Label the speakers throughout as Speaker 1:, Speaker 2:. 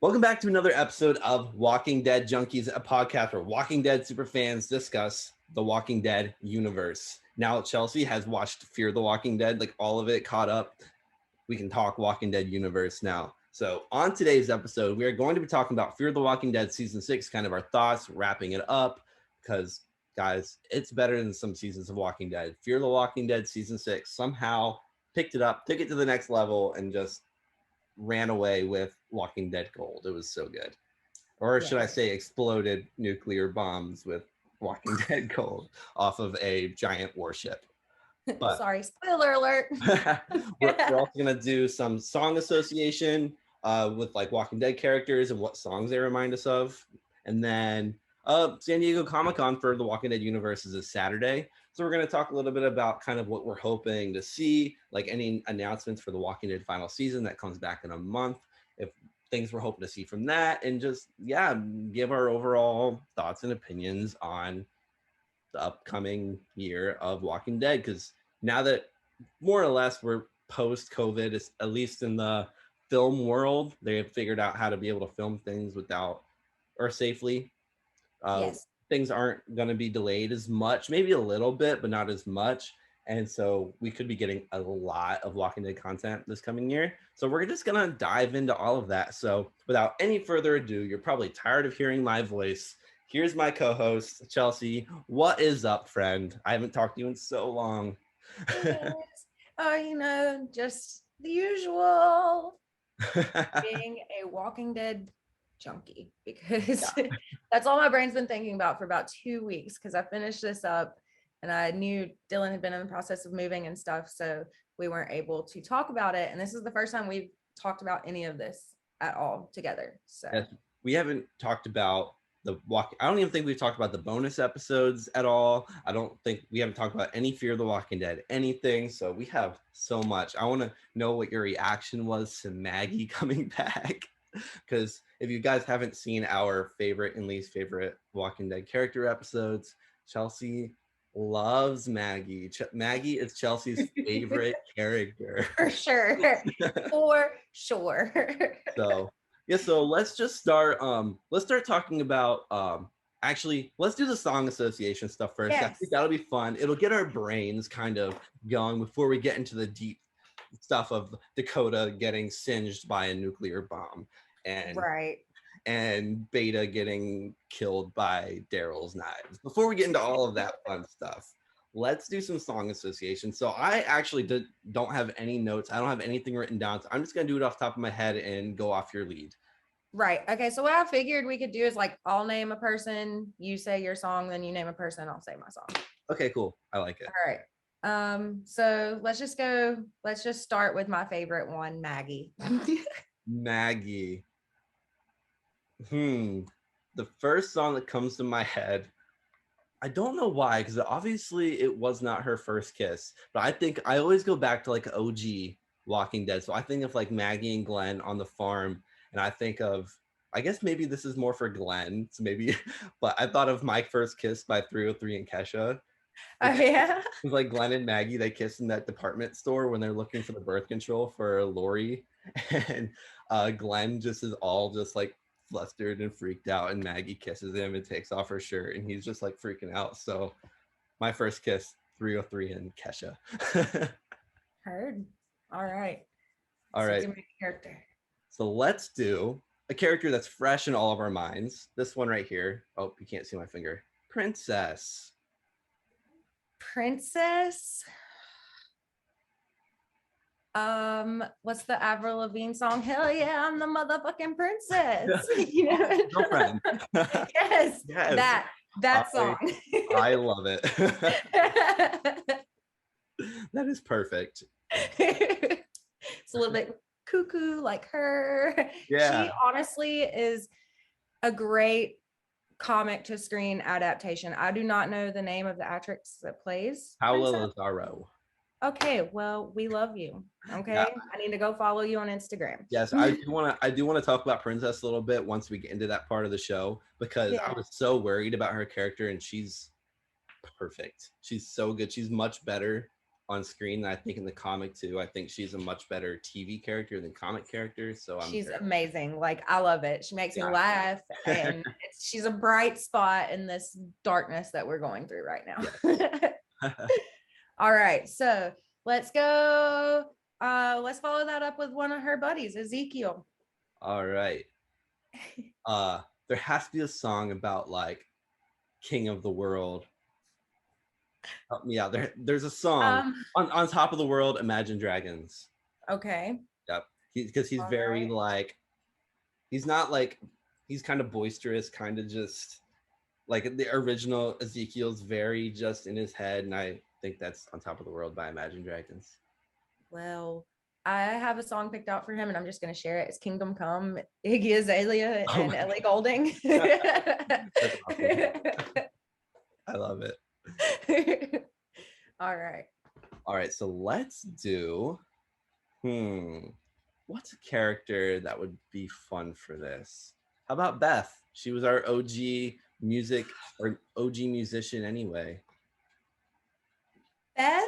Speaker 1: Welcome back to another episode of Walking Dead Junkies, a podcast where Walking Dead superfans discuss the Walking Dead universe. Now, Chelsey has watched Fear the Walking Dead, like all of it caught up. We can talk Walking Dead universe now. So on today's episode, we are going to be talking about Fear the Walking Dead Season 6, kind of our thoughts, wrapping it up, because, guys, it's better than some seasons of Walking Dead. Fear the Walking Dead Season 6 somehow picked it up, took it to the next level, and just ran away with Walking Dead gold. It was so good. Or should I say exploded nuclear bombs with Walking Dead gold off of a giant warship. But
Speaker 2: sorry, spoiler alert.
Speaker 1: we're also going to do some song association with like Walking Dead characters and what songs they remind us of. And then San Diego Comic-Con for the Walking Dead universe is this Saturday. So we're going to talk a little bit about kind of what we're hoping to see, like any announcements for the Walking Dead final season that comes back in a month, if things we're hoping to see from that, and just, yeah, give our overall thoughts and opinions on the upcoming year of Walking Dead. Because now that more or less we're post-COVID, at least in the film world, they have figured out how to be able to film things without or safely.
Speaker 2: Yes.
Speaker 1: Things aren't going to be delayed as much, maybe a little bit, but not as much. And so we could be getting a lot of Walking Dead content this coming year. So we're just going to dive into all of that. So without any further ado, you're probably tired of hearing my voice. Here's my co-host, Chelsey. What is up, friend? I haven't talked to you in so long.
Speaker 2: Just the usual. Being a Walking Dead junkie, because that's all my brain's been thinking about for about 2 weeks, because I finished this up and I knew Dylan had been in the process of moving and stuff, so we weren't able to talk about it, and this is the first time we've talked about any of this at all together. So
Speaker 1: yes, we haven't talked about I don't even think we've talked about the bonus episodes at all. I don't think we haven't talked about any Fear the Walking Dead, anything. So we have so much. I want to know what your reaction was to Maggie coming back. Because if you guys haven't seen our favorite and least favorite Walking Dead character episodes, Chelsey loves Maggie. Maggie is Chelsey's favorite character.
Speaker 2: for sure. For sure.
Speaker 1: So yeah, so let's just start. Let's start talking about. Actually, let's do the song association stuff first.
Speaker 2: Yes.
Speaker 1: I think that'll be fun. It'll get our brains kind of going before we get into the deep stuff of Dakota getting singed by a nuclear bomb, and
Speaker 2: right,
Speaker 1: and Beta getting killed by Daryl's knives. Before we get into all of that fun stuff, let's do some song association. So I actually don't have any notes. I don't have anything written down. So I'm just going to do it off the top of my head and go off your lead.
Speaker 2: right. Okay, so what I figured we could do is, like, I'll name a person, you say your song, then you name a person, I'll say my song.
Speaker 1: Okay, cool. I like it.
Speaker 2: All right. So let's just start with my favorite one, Maggie.
Speaker 1: Maggie. The first song that comes to my head, I don't know why, because obviously it was not her first kiss, but I think I always go back to like OG Walking Dead. So I think of like Maggie and Glenn on the farm, and I think of, I guess maybe this is more for Glenn, so maybe, but I thought of My First Kiss by 303 and Kesha.
Speaker 2: Oh yeah.
Speaker 1: It's like Glenn and Maggie, they kiss in that department store when they're looking for the birth control for Lori, and Glenn just is all just like flustered and freaked out, and Maggie kisses him and takes off her shirt, and he's just like freaking out. So My First Kiss, 303 and Kesha.
Speaker 2: Heard. All right. Character.
Speaker 1: So let's do a character that's fresh in all of our minds. This one right here. Oh, you can't see my finger. Princess.
Speaker 2: What's the Avril Lavigne song? Hell yeah, I'm the motherfucking princess.
Speaker 1: Girlfriend.
Speaker 2: Yes, that song.
Speaker 1: I love it. That is perfect.
Speaker 2: It's a little bit cuckoo like her.
Speaker 1: Yeah.
Speaker 2: She honestly is a great comic to screen adaptation. I do not know the name of the actress that plays
Speaker 1: Paola Lazaro.
Speaker 2: Okay, well, we love you. Okay, yeah. I need to go follow you on Instagram.
Speaker 1: Yes, I do want to talk about Princess a little bit once we get into that part of the show, because I was so worried about her character, and she's perfect. She's so good. She's much better on screen. I think in the comic too. I think she's a much better TV character than comic character. So
Speaker 2: she's amazing. Like, I love it. She makes me laugh, and she's a bright spot in this darkness that we're going through right now. All right, so let's go. Let's follow that up with one of her buddies, Ezekiel.
Speaker 1: All right. There has to be a song about like King of the World. Help me out. There's a song on Top of the World, Imagine Dragons.
Speaker 2: Okay.
Speaker 1: Yep. Because he's very like, he's not like, he's kind of boisterous, kind of just like the original Ezekiel's very just in his head. And I think that's On Top of the World by Imagine Dragons.
Speaker 2: Well, I have a song picked out for him, and I'm just going to share it. It's Kingdom Come, Iggy Azalea and Ellie Goulding.
Speaker 1: That's awesome. I love it.
Speaker 2: All right.
Speaker 1: So let's do, what's a character that would be fun for this? How about Beth? She was our OG musician anyway.
Speaker 2: Beth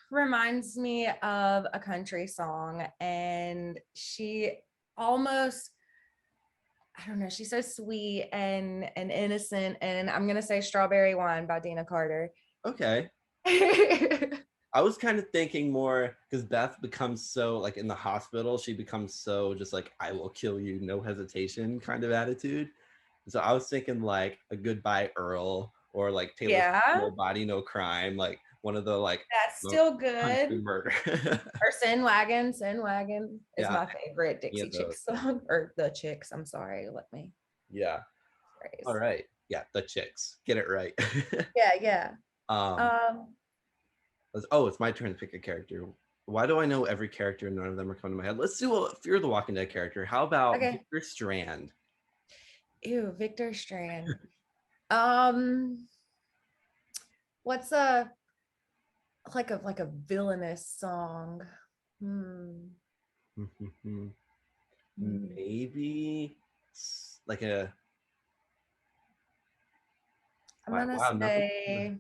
Speaker 2: reminds me of a country song, and she almost, I don't know, she's so sweet and innocent, and I'm gonna say Strawberry Wine by Dina Carter.
Speaker 1: Okay. I was kind of thinking more because Beth becomes so like in the hospital, she becomes so just like, I will kill you, no hesitation kind of attitude. So I was thinking like a Goodbye Earl, or like Taylor, No Body, No Crime, like one of the like,
Speaker 2: that's still good.
Speaker 1: Murder.
Speaker 2: Or Sin Wagon is my favorite Dixie Chicks song, or the Chicks. I'm sorry, let me.
Speaker 1: Yeah. Phrase. All right. Yeah, the Chicks. Get it right.
Speaker 2: Yeah.
Speaker 1: It's my turn to pick a character. Why do I know every character and none of them are coming to my head? Let's do a Fear the Walking Dead character. How about Victor Strand?
Speaker 2: Ew, Victor Strand. What's a villainous song?
Speaker 1: Maybe like a.
Speaker 2: I'm gonna say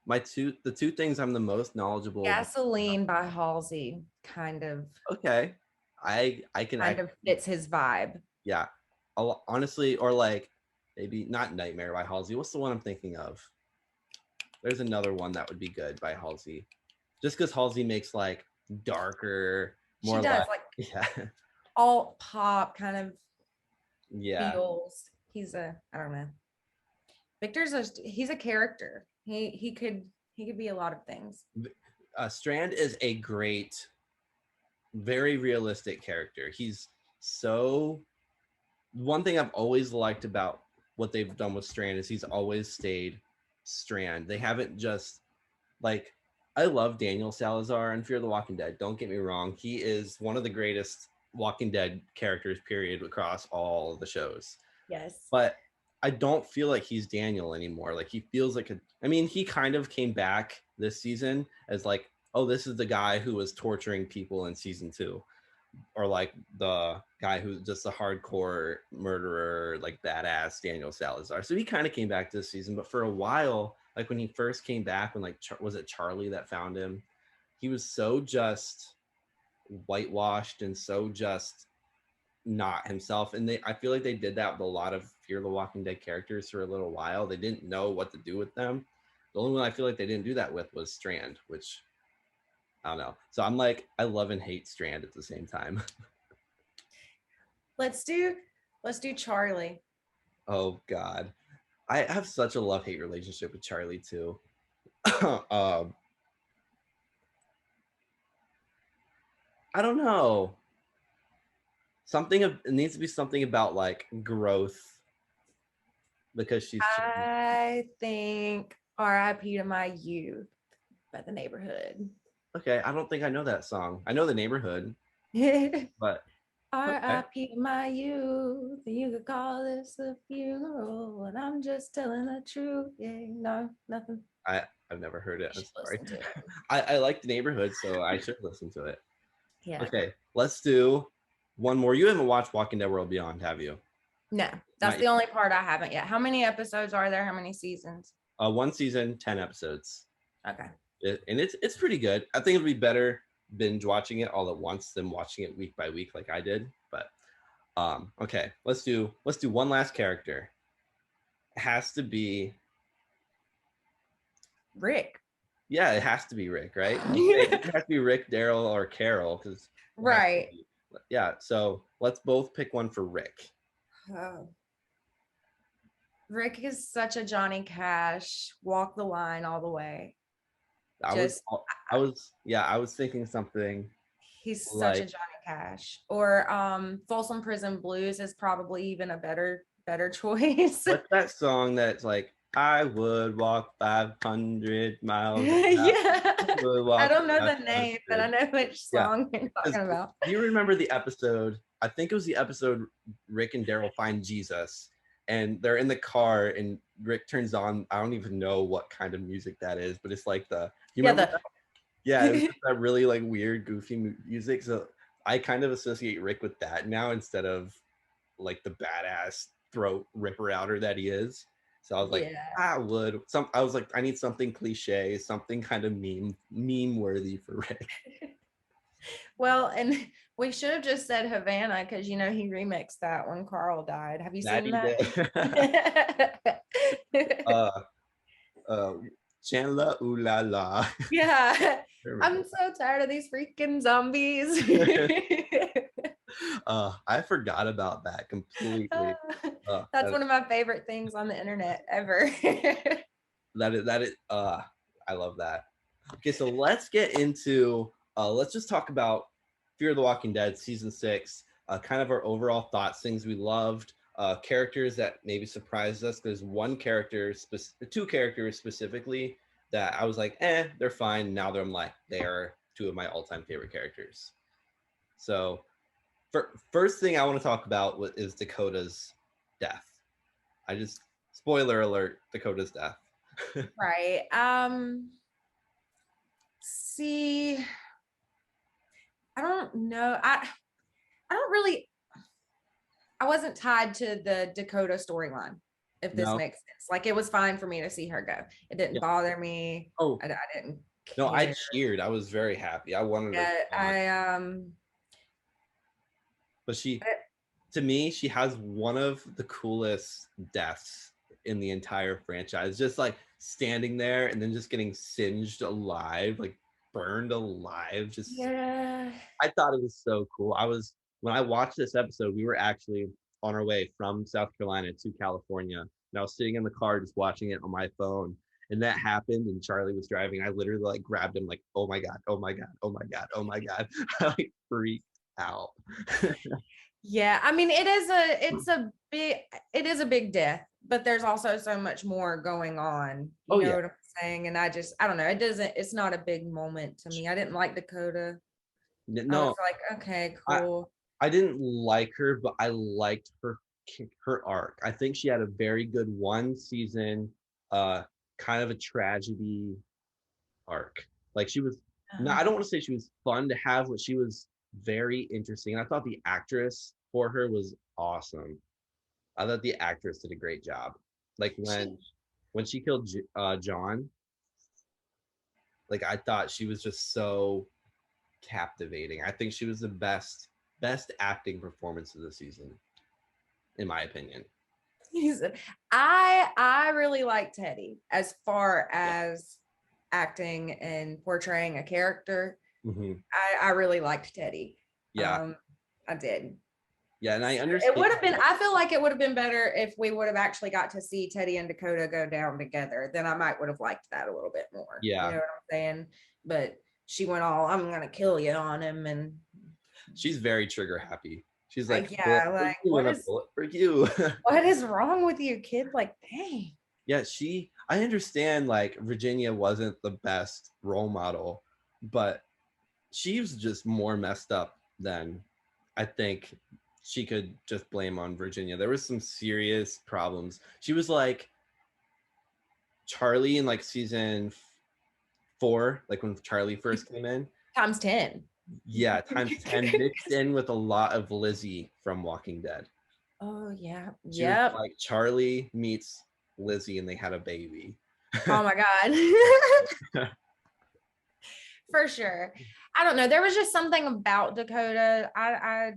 Speaker 1: the two things I'm the most knowledgeable.
Speaker 2: Gasoline by Halsey, kind of.
Speaker 1: Okay, I can
Speaker 2: kind of fits his vibe.
Speaker 1: Yeah, honestly, or like maybe not Nightmare by Halsey. What's the one I'm thinking of? There's another one that would be good by Halsey, just because Halsey makes like darker, more. She does like
Speaker 2: alt pop kind of. Feels. He's I don't know. He's a character. He could be a lot of things.
Speaker 1: Strand is a great, very realistic character. He's so. One thing I've always liked about what they've done with Strand is he's always stayed Strand. They haven't just like, I love Daniel Salazar in Fear the Walking Dead. Don't get me wrong. He is one of the greatest Walking Dead characters, period, across all of the shows.
Speaker 2: Yes.
Speaker 1: But I don't feel like he's Daniel anymore. Like he feels like he kind of came back this season as like, oh, this is the guy who was torturing people in season 2. Or like the guy who's just a hardcore murderer, like badass Daniel Salazar. So he kind of came back this season, but for a while, like when he first came back, when like was it Charlie that found him? He was so just whitewashed and so just not himself. And I feel like they did that with a lot of Fear the Walking Dead characters for a little while. They didn't know what to do with them. The only one I feel like they didn't do that with was Strand, which I don't know. So I'm like, I love and hate Strand at the same time.
Speaker 2: Let's do Charlie.
Speaker 1: Oh God. I have such a love-hate relationship with Charlie too. I don't know. It needs to be something about like growth, because she's.
Speaker 2: I think R.I.P. to My Youth by The Neighborhood.
Speaker 1: Okay, I don't think I know that song. I know The Neighborhood, but
Speaker 2: R.I.P. to my youth. You could call this a funeral, and I'm just telling the truth. Yeah, no, nothing.
Speaker 1: I've never heard it. I'm sorry. I like The Neighborhood, so I should listen to it.
Speaker 2: Yeah.
Speaker 1: Okay, let's do one more. You haven't watched Walking Dead World Beyond, have you?
Speaker 2: No, that's the only part I haven't yet. How many episodes are there? How many seasons?
Speaker 1: 1 season, 10 episodes.
Speaker 2: Okay.
Speaker 1: And it's pretty good. I think it'd be better binge watching it all at once than watching it week by week like I did. But okay, let's do one last character. It has to be
Speaker 2: Rick.
Speaker 1: Yeah, it has to be Rick, right? It has to be Rick, Daryl, or Carol, because
Speaker 2: Right.
Speaker 1: yeah. So let's both pick one for Rick.
Speaker 2: Oh. Rick is such a Johnny Cash, walk the line all the way.
Speaker 1: I was thinking something.
Speaker 2: He's such a
Speaker 1: Like,
Speaker 2: Johnny Cash. Or Folsom Prison Blues is probably even a better choice.
Speaker 1: what's that song that's like, I would walk 500 miles.
Speaker 2: Yeah. I don't know the
Speaker 1: 500.
Speaker 2: name, but I know which
Speaker 1: Yeah.
Speaker 2: song you're talking about.
Speaker 1: Do you remember the episode? I think it was the episode Rick and Daryl find Jesus, and they're in the car, and Rick turns on, I don't even know what kind of music that is, but it's like you remember that? Yeah, it was just that really like weird, goofy music. So I kind of associate Rick with that now instead of like the badass throat ripper outer that he is. So I was like, I was like, I need something cliche, something kind of meme worthy for Rick.
Speaker 2: Well, and we should have just said Havana because he remixed that when Carl died. Have you seen that?
Speaker 1: Chandler, ooh la la.
Speaker 2: Yeah. I'm so tired of these freaking zombies.
Speaker 1: I forgot about that completely.
Speaker 2: That's one of my favorite things on the internet ever.
Speaker 1: that is I love that. Okay, so let's get into let's just talk about Fear the Walking Dead season 6, kind of our overall thoughts, things we loved, characters that maybe surprised us. There's two characters specifically that I was like, they're fine. Now I'm like, they are two of my all-time favorite characters. So first thing I want to talk about is Dakota's death. Spoiler alert, Dakota's death.
Speaker 2: Right. See, I don't know. I don't really, I wasn't tied to the Dakota storyline, if this makes sense. Like, it was fine for me to see her go. It didn't bother me.
Speaker 1: Oh,
Speaker 2: I didn't care.
Speaker 1: No, I cheered. I was very happy. I wanted her. But to me, she has one of the coolest deaths in the entire franchise. Just like standing there and then just getting singed alive, like burned alive. I thought it was so cool. When I watched this episode, we were actually on our way from South Carolina to California, and I was sitting in the car just watching it on my phone. And that happened, and Charlie was driving. I literally like grabbed him, like, oh my god, oh my god, oh my god, oh my god. I like freaked out.
Speaker 2: Yeah, I mean, it is a big death, but there's also so much more going on. You know what I'm saying? And I don't know. It's not a big moment to me. I didn't like Dakota.
Speaker 1: No,
Speaker 2: I was like, okay, cool.
Speaker 1: I didn't like her, but I liked her arc. I think she had a very good one season, kind of a tragedy arc. Like, she was I don't want to say she was fun to have, but she was very interesting. And I thought the actress for her was awesome. I thought the actress did a great job. Like when she killed John, like, I thought she was just so captivating. I think she was the best acting performance of the season, in my opinion.
Speaker 2: I really like Teddy as far as acting and portraying a character.
Speaker 1: Mm-hmm.
Speaker 2: I really liked Teddy.
Speaker 1: Yeah,
Speaker 2: I did.
Speaker 1: Yeah, and I understand.
Speaker 2: It would have been. I feel like it would have been better if we would have actually got to see Teddy and Dakota go down together. Then I would have liked that a little bit more.
Speaker 1: Yeah,
Speaker 2: you know what I'm saying. But she went all, "I'm gonna kill you" on him, and
Speaker 1: she's very trigger happy. She's like,
Speaker 2: yeah, like what is wrong with you, kid? Like, dang.
Speaker 1: Yeah, I understand, like, Virginia wasn't the best role model, but she was just more messed up than I think she could just blame on Virginia. There was some serious problems. She was like Charlie in like season 4, like when Charlie first came in.
Speaker 2: Times 10.
Speaker 1: Yeah, times 10 mixed in with a lot of Lizzie from Walking Dead.
Speaker 2: Oh yeah.
Speaker 1: Yeah. Like Charlie meets Lizzie and they had a baby.
Speaker 2: Oh my god. For sure. I don't know. There was just something about Dakota. I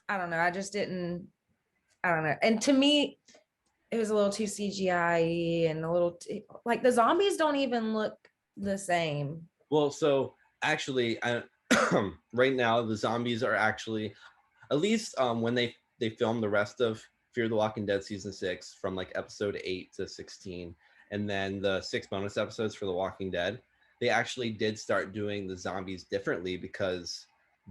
Speaker 2: don't know. I just didn't. I don't know. And to me, it was a little too CGI and a little like the zombies don't even look the same.
Speaker 1: Well, so actually, right now the zombies are actually, at least when they filmed the rest of Fear the Walking Dead season 6 from like episode 8 to 16, and then the 6 bonus episodes for The Walking Dead, they actually did start doing the zombies differently because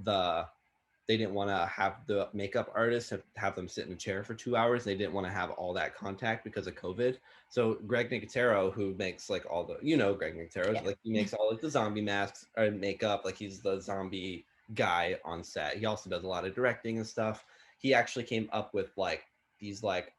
Speaker 1: they didn't want to have the makeup artists have them sit in a chair for 2 hours. They didn't want to have all that contact because of COVID. So Greg Nicotero, who makes like all the, Greg Nicotero,
Speaker 2: Yeah.
Speaker 1: like he makes all like the zombie masks or makeup, like he's the zombie guy on set. He also does a lot of directing and stuff. He actually came up with like these like,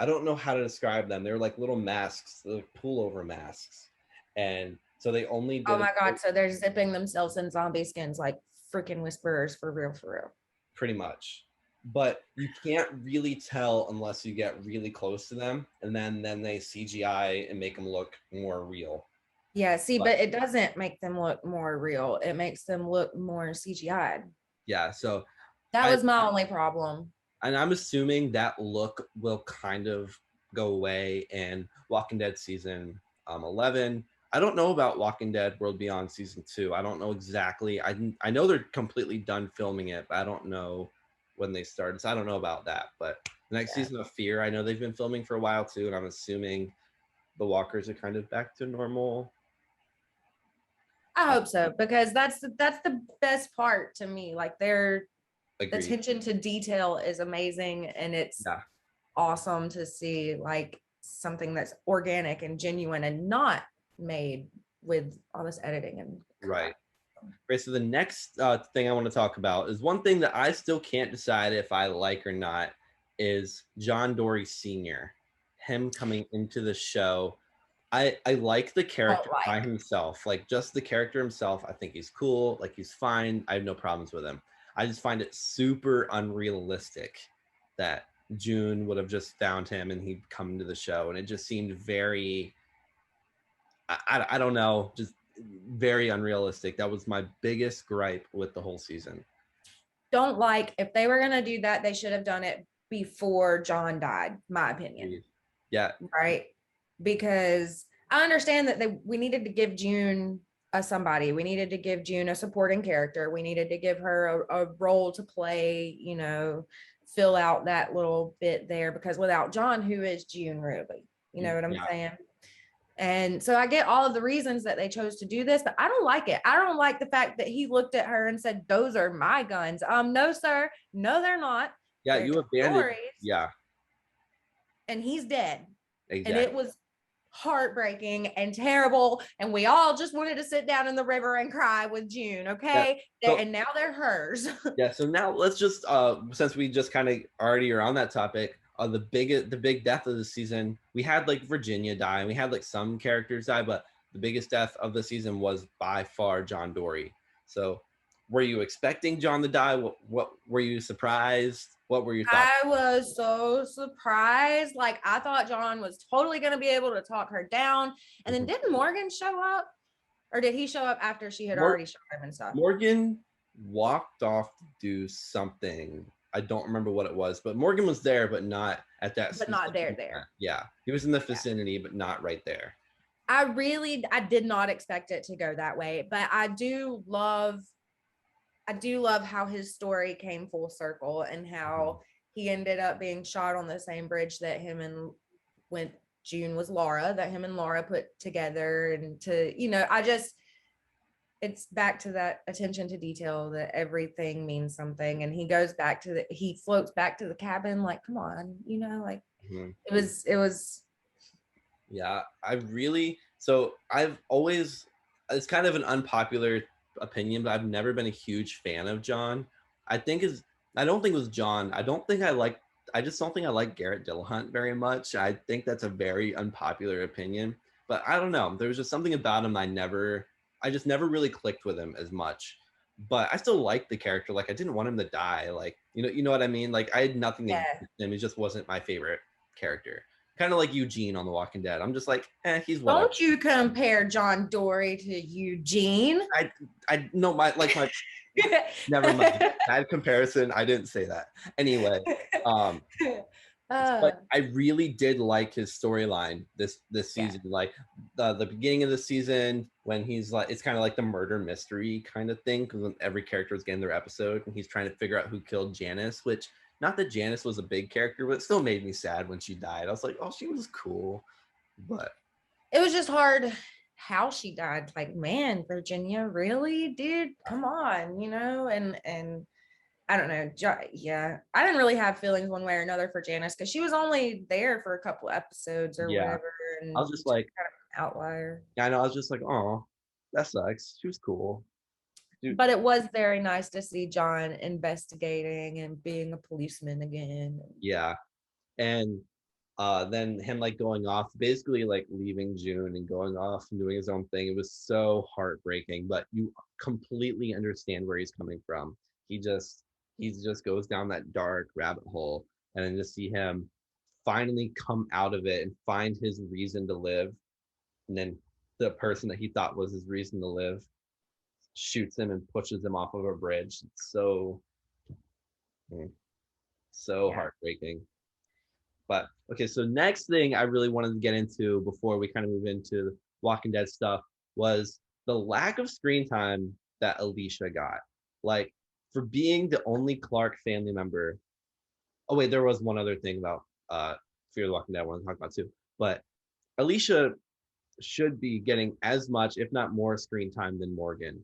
Speaker 1: I don't know how to describe them. They're like little masks, like pullover masks. And so they only did
Speaker 2: Oh my God. So they're zipping themselves in zombie skins like freaking whisperers for real, for real.
Speaker 1: pretty much, but you can't really tell unless you get really close to them, and then they CGI and make them look more real.
Speaker 2: Yeah, see, but it doesn't make them look more real. It makes them look more CGI'd.
Speaker 1: Yeah, so
Speaker 2: That was my only problem.
Speaker 1: And I'm assuming that look will kind of go away in Walking Dead season 11. I don't know about Walking Dead World Beyond season 2. I don't know exactly. I know they're completely done filming it, but I don't know when they started. So I don't know about that. But the next season of Fear, I know they've been filming for a while too, and I'm assuming the walkers are kind of back to normal.
Speaker 2: I hope so, because that's the best part to me. Like their attention to detail is amazing, and it's awesome to see like something that's organic and genuine and not made with all this editing and
Speaker 1: right. So the next thing I want to talk about is one thing that I still can't decide if I like or not is John Dory Sr. Him coming into the show. I like the character by himself, like just the character himself. I think he's cool, like he's fine. I have no problems with him. I just find it super unrealistic that June would have just found him and he'd come to the show, and it just seemed very, I don't know, just very unrealistic. That was my biggest gripe with the whole season.
Speaker 2: Don't like, if they were going to do that, they should have done it before John died, my opinion.
Speaker 1: Yeah.
Speaker 2: Right. Because I understand that we needed to give June somebody. We needed to give June a supporting character. We needed to give her a role to play, fill out that little bit there, because without John, who is June really? You know what I'm saying? And so I get all of the reasons that they chose to do this, but I don't like it. I don't like the fact that he looked at her and said, "Those are my guns." No, sir. No, they're not.
Speaker 1: Yeah, you abandoned. Yeah.
Speaker 2: And he's dead.
Speaker 1: Exactly.
Speaker 2: And it was heartbreaking and terrible. And we all just wanted to sit down in the river and cry with June. Okay. Yeah. So, and now they're hers.
Speaker 1: Yeah. So now let's just, since we just kind of already are on that topic, the big death of the season, we had like Virginia die, and we had like some characters die, but the biggest death of the season was by far John Dory. So were you expecting John to die? What were you surprised? What were your thoughts?
Speaker 2: I was so surprised. Like I thought John was totally going to be able to talk her down. And then didn't Morgan show up? Or did he show up after she had already shot him and stuff?
Speaker 1: Morgan walked off to do something. I don't remember what it was, but Morgan was there, but not at that.
Speaker 2: But not there.
Speaker 1: Yeah. He was in the vicinity, but not right there.
Speaker 2: I did not expect it to go that way, but I do love how his story came full circle, and how he ended up being shot on the same bridge that when June was Laura, that him and Laura put together. And it's back to that attention to detail, that everything means something. And he goes back he floats back to the cabin. Like, come on, it was.
Speaker 1: Yeah, it's kind of an unpopular opinion, but I've never been a huge fan of John. I don't think it was John. I just don't think I like Garrett Dillahunt very much. I think that's a very unpopular opinion, but I don't know. There was just something about him I just never really clicked with him as much. But I still liked the character. Like, I didn't want him to die. Like, you know what I mean? Like, I had nothing against him. He just wasn't my favorite character. Kind of like Eugene on The Walking Dead. I'm just like, he's whatever.
Speaker 2: Don't you compare John Dory to Eugene?
Speaker 1: I know my never mind. Bad comparison. I didn't say that. Anyway, but I really did like his storyline this season. Yeah. Like the beginning of the season when he's like, it's kind of like the murder mystery kind of thing, because every character is getting their episode and he's trying to figure out who killed Janice, which not that Janice was a big character, but it still made me sad when she died. I was like, oh, she was cool. But
Speaker 2: it was just hard how she died. Like, man, Virginia, really, dude, come on, you know. And I don't know. Yeah, I didn't really have feelings one way or another for Janice because she was only there for a couple episodes or whatever. And
Speaker 1: I was just like,
Speaker 2: kind of an outlier.
Speaker 1: Yeah, I know. I was just like, oh, that sucks. She was cool.
Speaker 2: Dude. But it was very nice to see John investigating and being a policeman again.
Speaker 1: Yeah, and then him like going off, basically like leaving June and going off and doing his own thing. It was so heartbreaking, but you completely understand where he's coming from. He just goes down that dark rabbit hole, and then just see him finally come out of it and find his reason to live, and then the person that he thought was his reason to live shoots him and pushes him off of a bridge. It's so heartbreaking. But okay, so next thing I really wanted to get into before we kind of move into Walking Dead stuff was the lack of screen time that Alicia got. Like, for being the only Clark family member. Oh wait, there was one other thing about Fear the Walking Dead I want to talk about too. But Alicia should be getting as much, if not more, screen time than Morgan.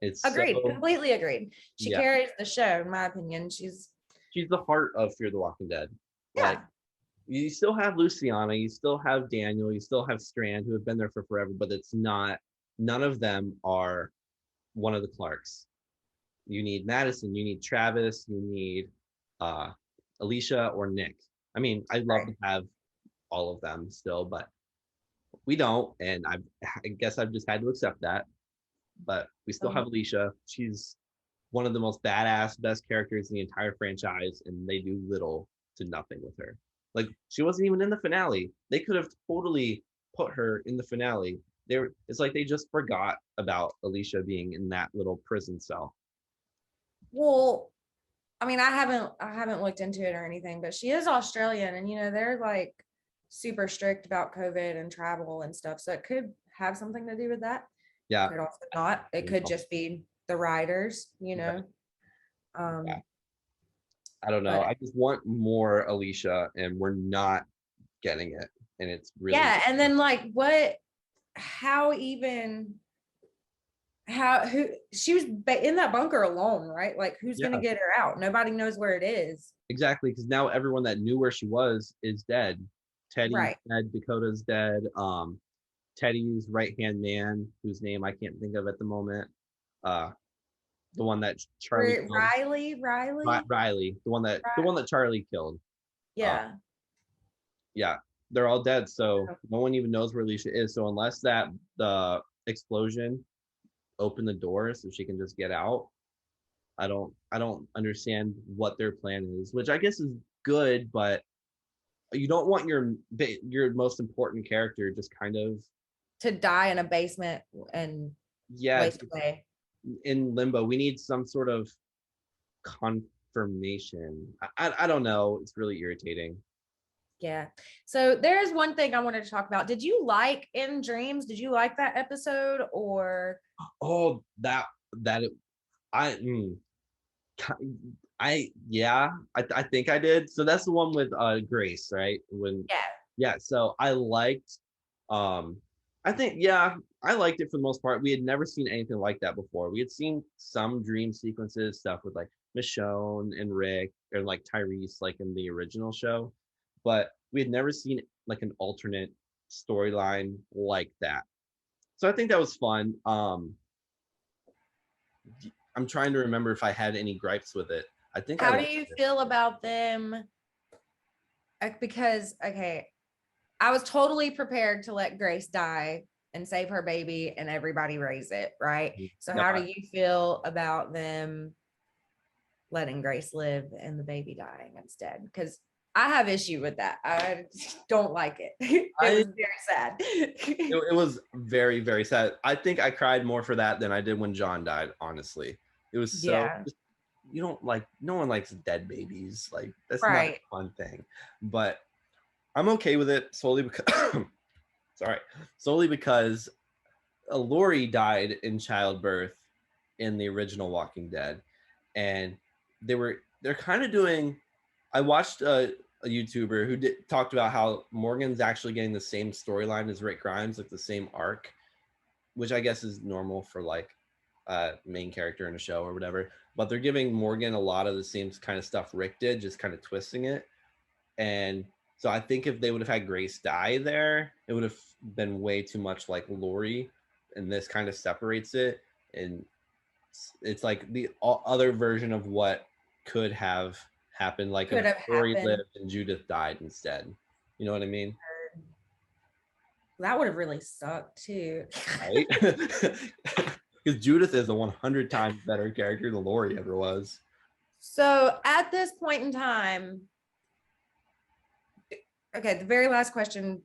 Speaker 1: It's
Speaker 2: agreed, completely agreed. She carries the show, in my opinion. She's
Speaker 1: the heart of Fear the Walking Dead.
Speaker 2: Yeah.
Speaker 1: Like, you still have Luciana, you still have Daniel, you still have Strand, who have been there for forever, but it's not, none of them are one of the Clarks. You need Madison, you need Travis, you need Alicia or Nick. I mean, I'd love to have all of them still, but we don't, and I guess I've just had to accept that. But we still have Alicia. She's one of the most badass, best characters in the entire franchise, and they do little to nothing with her. Like, she wasn't even in the finale. They could have totally put her in the finale. It's like they just forgot about Alicia being in that little prison cell.
Speaker 2: Well, I mean, I haven't looked into it or anything, but she is Australian, and they're like super strict about COVID and travel and stuff. So it could have something to do with that.
Speaker 1: Yeah.
Speaker 2: It could also not. It could just be the writers,
Speaker 1: Yeah. I don't know. I just want more Alicia, and we're not getting it. And it's really
Speaker 2: and then like who she was in that bunker alone, right? Like, who's gonna get her out? Nobody knows where it is.
Speaker 1: Exactly, because now everyone that knew where she was is dead. Teddy's dead, Dakota's dead. Teddy's right-hand man, whose name I can't think of at the moment. The one that Charlie killed.
Speaker 2: Riley,
Speaker 1: the one that Charlie killed.
Speaker 2: Yeah.
Speaker 1: They're all dead, so no one even knows where Alicia is. So unless the explosion opened the door so she can just get out, I don't understand what their plan is, which I guess is good, but you don't want your most important character just kind of
Speaker 2: to die in a basement and waste away
Speaker 1: in limbo. We need some sort of confirmation. I don't know. It's really irritating.
Speaker 2: Yeah. So there's one thing I wanted to talk about. Did you like In Dreams? Did you like that episode? Or
Speaker 1: I think I did. So that's the one with Grace, right? So I liked I liked it for the most part. We had never seen anything like that before. We had seen some dream sequences, stuff with like Michonne and Rick, or like Tyrese, like in the original show, but we had never seen like an alternate storyline like that. So I think that was fun. I'm trying to remember if I had any gripes with it. I think.
Speaker 2: How do you feel about them? Because I was totally prepared to let Grace die and save her baby and everybody raise it, right? So how do you feel about them letting Grace live and the baby dying instead? Because I have issue with that. I don't like it. It was very sad.
Speaker 1: It was very, very sad. I think I cried more for that than I did when John died, honestly. It was so, you don't like, no one likes dead babies. Like, that's not a fun thing. But I'm okay with it solely because, solely because Lori died in childbirth in the original Walking Dead. And they're kind of doing, I watched a YouTuber who talked about how Morgan's actually getting the same storyline as Rick Grimes, like the same arc, which I guess is normal for like main character in a show or whatever. But they're giving Morgan a lot of the same kind of stuff Rick did, just kind of twisting it. And so I think if they would have had Grace die there, it would have been way too much like Lori, and this kind of separates it. And it's like the other version of what could have happened, like if Lori lived and Judith died instead. You know what I mean?
Speaker 2: That would have really sucked too.
Speaker 1: Right? Because Judith is a 100 times better character than Lori ever was.
Speaker 2: So at this point in time, okay, the very last question,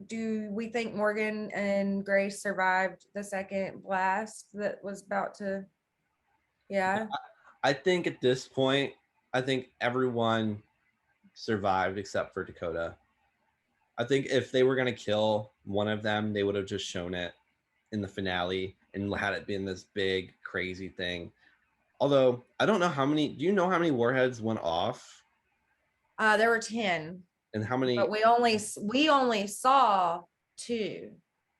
Speaker 2: do we think Morgan and Grace survived the second blast that was about to,
Speaker 1: I think at this point, I think everyone survived except for Dakota. I think if they were going to kill one of them, they would have just shown it in the finale and had it been this big, crazy thing. Although, I don't know how many, do you know how many warheads went off?
Speaker 2: There were 10.
Speaker 1: And how many?
Speaker 2: But we only saw 2.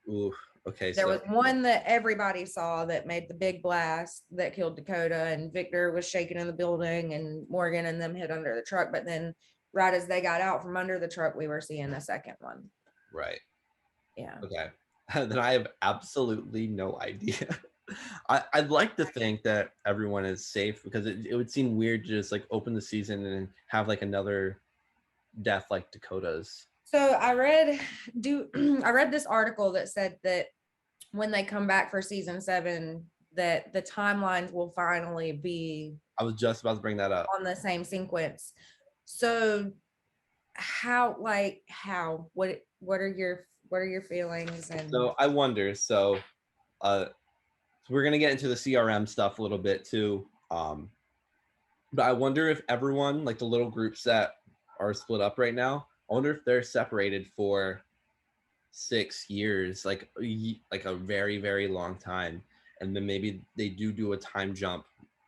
Speaker 1: Ooh, okay.
Speaker 2: There was one that everybody saw that made the big blast that killed Dakota, and Victor was shaking in the building, and Morgan and them hid under the truck. But then right as they got out from under the truck, we were seeing the second one.
Speaker 1: Right.
Speaker 2: Yeah.
Speaker 1: Okay. Then I have absolutely no idea. I'd like to think that everyone is safe, because it would seem weird to just like open the season and have like another death like Dakota's.
Speaker 2: So I read this article that said that when they come back for season 7, that the timelines will finally be,
Speaker 1: I was just about to bring that up,
Speaker 2: on the same sequence. So what are your feelings? And
Speaker 1: so I wonder, so we're gonna get into the CRM stuff a little bit too, but I wonder if everyone, like the little groups that are split up right now, I wonder if they're separated for 6 years, like a very, very long time, and then maybe they do a time jump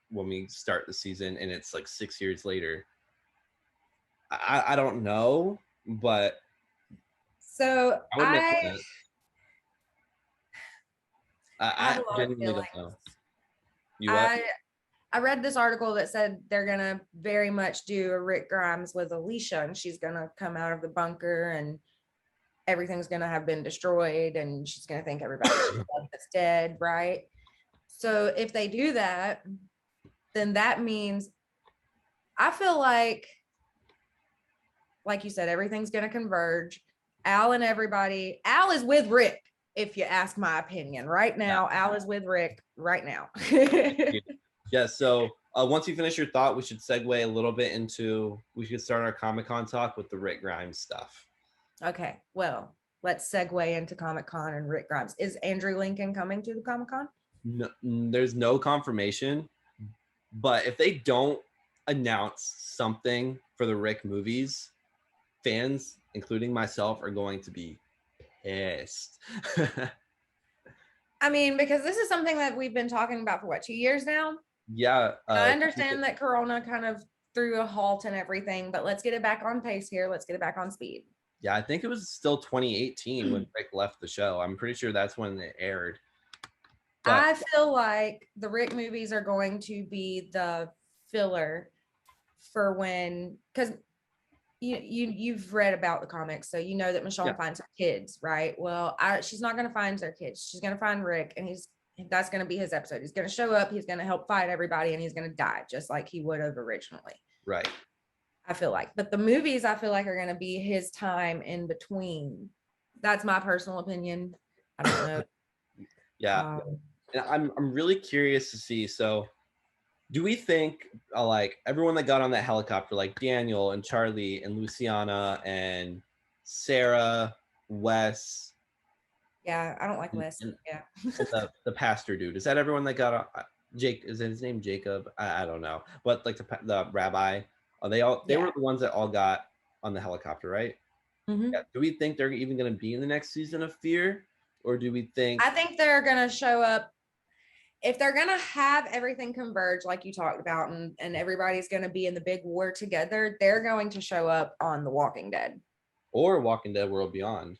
Speaker 1: when we start the season and it's like 6 years later. I don't know, but
Speaker 2: so I
Speaker 1: genuinely don't know.
Speaker 2: I read this article that said they're gonna very much do a Rick Grimes with Alicia, and she's gonna come out of the bunker and everything's gonna have been destroyed, and she's gonna think everybody that's dead, right? So if they do that, then that means, I feel like you said, everything's gonna converge. Al is with Rick, if you ask my opinion. Right now, Al is with Rick right now.
Speaker 1: Yeah, so once you finish your thought, we should segue a little bit into, we should start our Comic-Con talk with the Rick Grimes stuff.
Speaker 2: Okay, well, let's segue into Comic-Con and Rick Grimes. Is Andrew Lincoln coming to the Comic-Con?
Speaker 1: No, there's no confirmation, but if they don't announce something for the Rick movies, fans, including myself, are going to be pissed.
Speaker 2: I mean, because this is something that we've been talking about for 2 years now?
Speaker 1: Yeah.
Speaker 2: I understand that Corona kind of threw a halt and everything, but let's get it back on pace here. Let's get it back on speed.
Speaker 1: Yeah, I think it was still 2018 when Rick left the show. I'm pretty sure that's when it aired.
Speaker 2: But I feel like the Rick movies are going to be the filler for when, because you've read about the comics, so you know that Michonne finds her kids, right? Well, she's not going to find their kids. She's going to find Rick, and that's going to be his episode. He's going to show up, he's going to help fight everybody, and he's going to die just like he would have originally.
Speaker 1: Right.
Speaker 2: I feel like, but the movies I feel like are going to be his time in between. That's my personal opinion. I don't know.
Speaker 1: Yeah. And I'm really curious to see. So Do we think like everyone that got on that helicopter, like Daniel and Charlie and Luciana and Sarah, Wes,
Speaker 2: Yeah, I don't like
Speaker 1: and,
Speaker 2: Wes.
Speaker 1: and,
Speaker 2: Yeah.
Speaker 1: and the pastor dude? Is that everyone that got on? Jake, is his name Jacob? I don't know, but like the rabbi, they
Speaker 2: Yeah.
Speaker 1: were the ones that all got on the helicopter, right?
Speaker 2: Hmm.
Speaker 1: Yeah. Do we think they're even going to be in the next season of Fear, or do we think?
Speaker 2: I think they're gonna show up if they're gonna have everything converge like you talked about, and everybody's gonna be in the big war together. They're going to show up on The Walking Dead.
Speaker 1: Or Walking Dead World Beyond?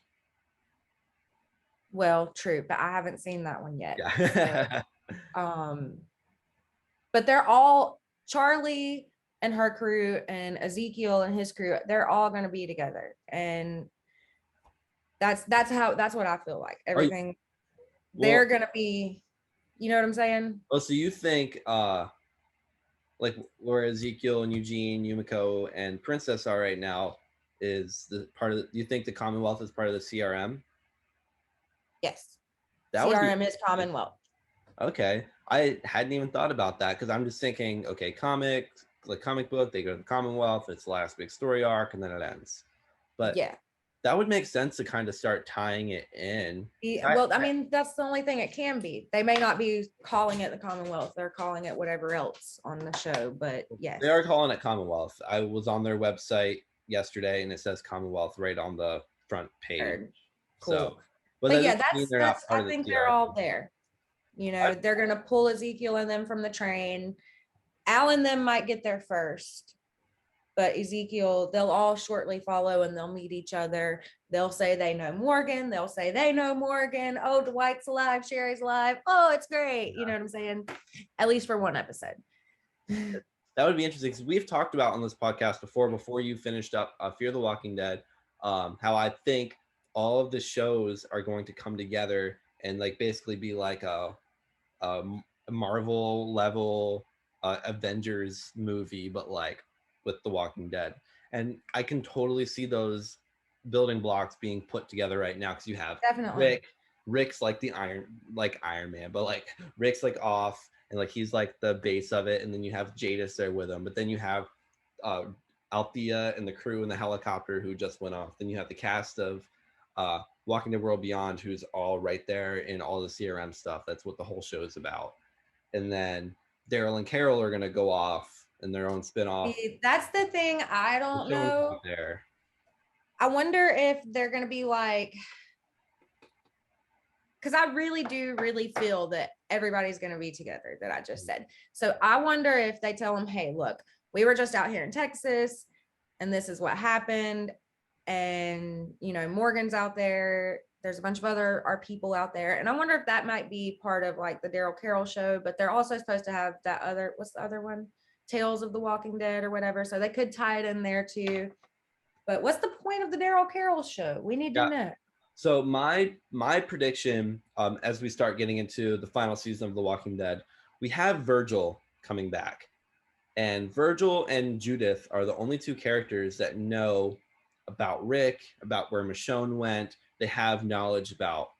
Speaker 2: Well, true, but I haven't seen that one yet. So,
Speaker 1: Yeah.
Speaker 2: but they're all Charlie and her crew and Ezekiel and his crew. They're all going to be together, and that's what I feel like.
Speaker 1: Are you,
Speaker 2: Everything they're
Speaker 1: well,
Speaker 2: going to be. You know what I'm saying?
Speaker 1: well, so you think like where Ezekiel and Eugene, Yumiko, and Princess are right now is the part of do you think the Commonwealth is part of the CRM?
Speaker 2: Yes.
Speaker 1: That would be
Speaker 2: CRM is Commonwealth.
Speaker 1: okay. I hadn't even thought about that because I'm just thinking, okay, comic book, they go to the Commonwealth, it's the last big story arc, and then it ends. But
Speaker 2: Yeah.
Speaker 1: that would make sense to kind of start tying it in.
Speaker 2: Well, I mean, that's the only thing it can be. They may not be calling it the Commonwealth. They're calling it whatever else on the show, but yes.
Speaker 1: They are calling it Commonwealth. I was on their website yesterday and it says Commonwealth right on the front page.
Speaker 2: Cool.
Speaker 1: So, but
Speaker 2: But
Speaker 1: that
Speaker 2: yeah,
Speaker 1: doesn't mean they're not
Speaker 2: that's
Speaker 1: part
Speaker 2: I
Speaker 1: of the
Speaker 2: think they're
Speaker 1: CRM.
Speaker 2: all there. You know, they're gonna pull Ezekiel and them from the train. Al and them might get there first, but Ezekiel, they'll all shortly follow and they'll meet each other. They'll say they know Morgan. They'll say they know Morgan. Oh, Dwight's alive. Sherry's alive. Oh, it's great. You know what I'm saying? At least for one episode.
Speaker 1: That would be interesting because we've talked about on this podcast before you finished up Fear the Walking Dead, how I think all of the shows are going to come together and like basically be like a Marvel level Avengers movie, but like with The Walking Dead. And I can totally see those building blocks being put together right now because you have
Speaker 2: Definitely.
Speaker 1: Rick's like Iron Man, but like Rick's like off and like he's like the base of it, and then you have Jadis there with him, but then you have Althea and the crew in the helicopter who just went off. Then you have the cast of Walking the World Beyond, who's all right there in all the CRM stuff. That's what the whole show is about. And then Daryl and Carol are gonna go off in their own spinoff.
Speaker 2: That's the thing. I don't know.
Speaker 1: There.
Speaker 2: I wonder if they're gonna be like, because I really do feel that everybody's going to be together that I just said. So I wonder if they tell them, hey, look, we were just out here in Texas and this is what happened. And, you know, Morgan's out there. There's a bunch of our people out there. And I wonder if that might be part of like the Daryl Carol show, but they're also supposed to have that other, what's the other one? Tales of the Walking Dead or whatever. So they could tie it in there too. But what's the point of the Daryl Carol show? We need to know.
Speaker 1: So my prediction, as we start getting into the final season of The Walking Dead, we have Virgil coming back, and Virgil and Judith are the only two characters that know about Rick, about where Michonne went. They have knowledge about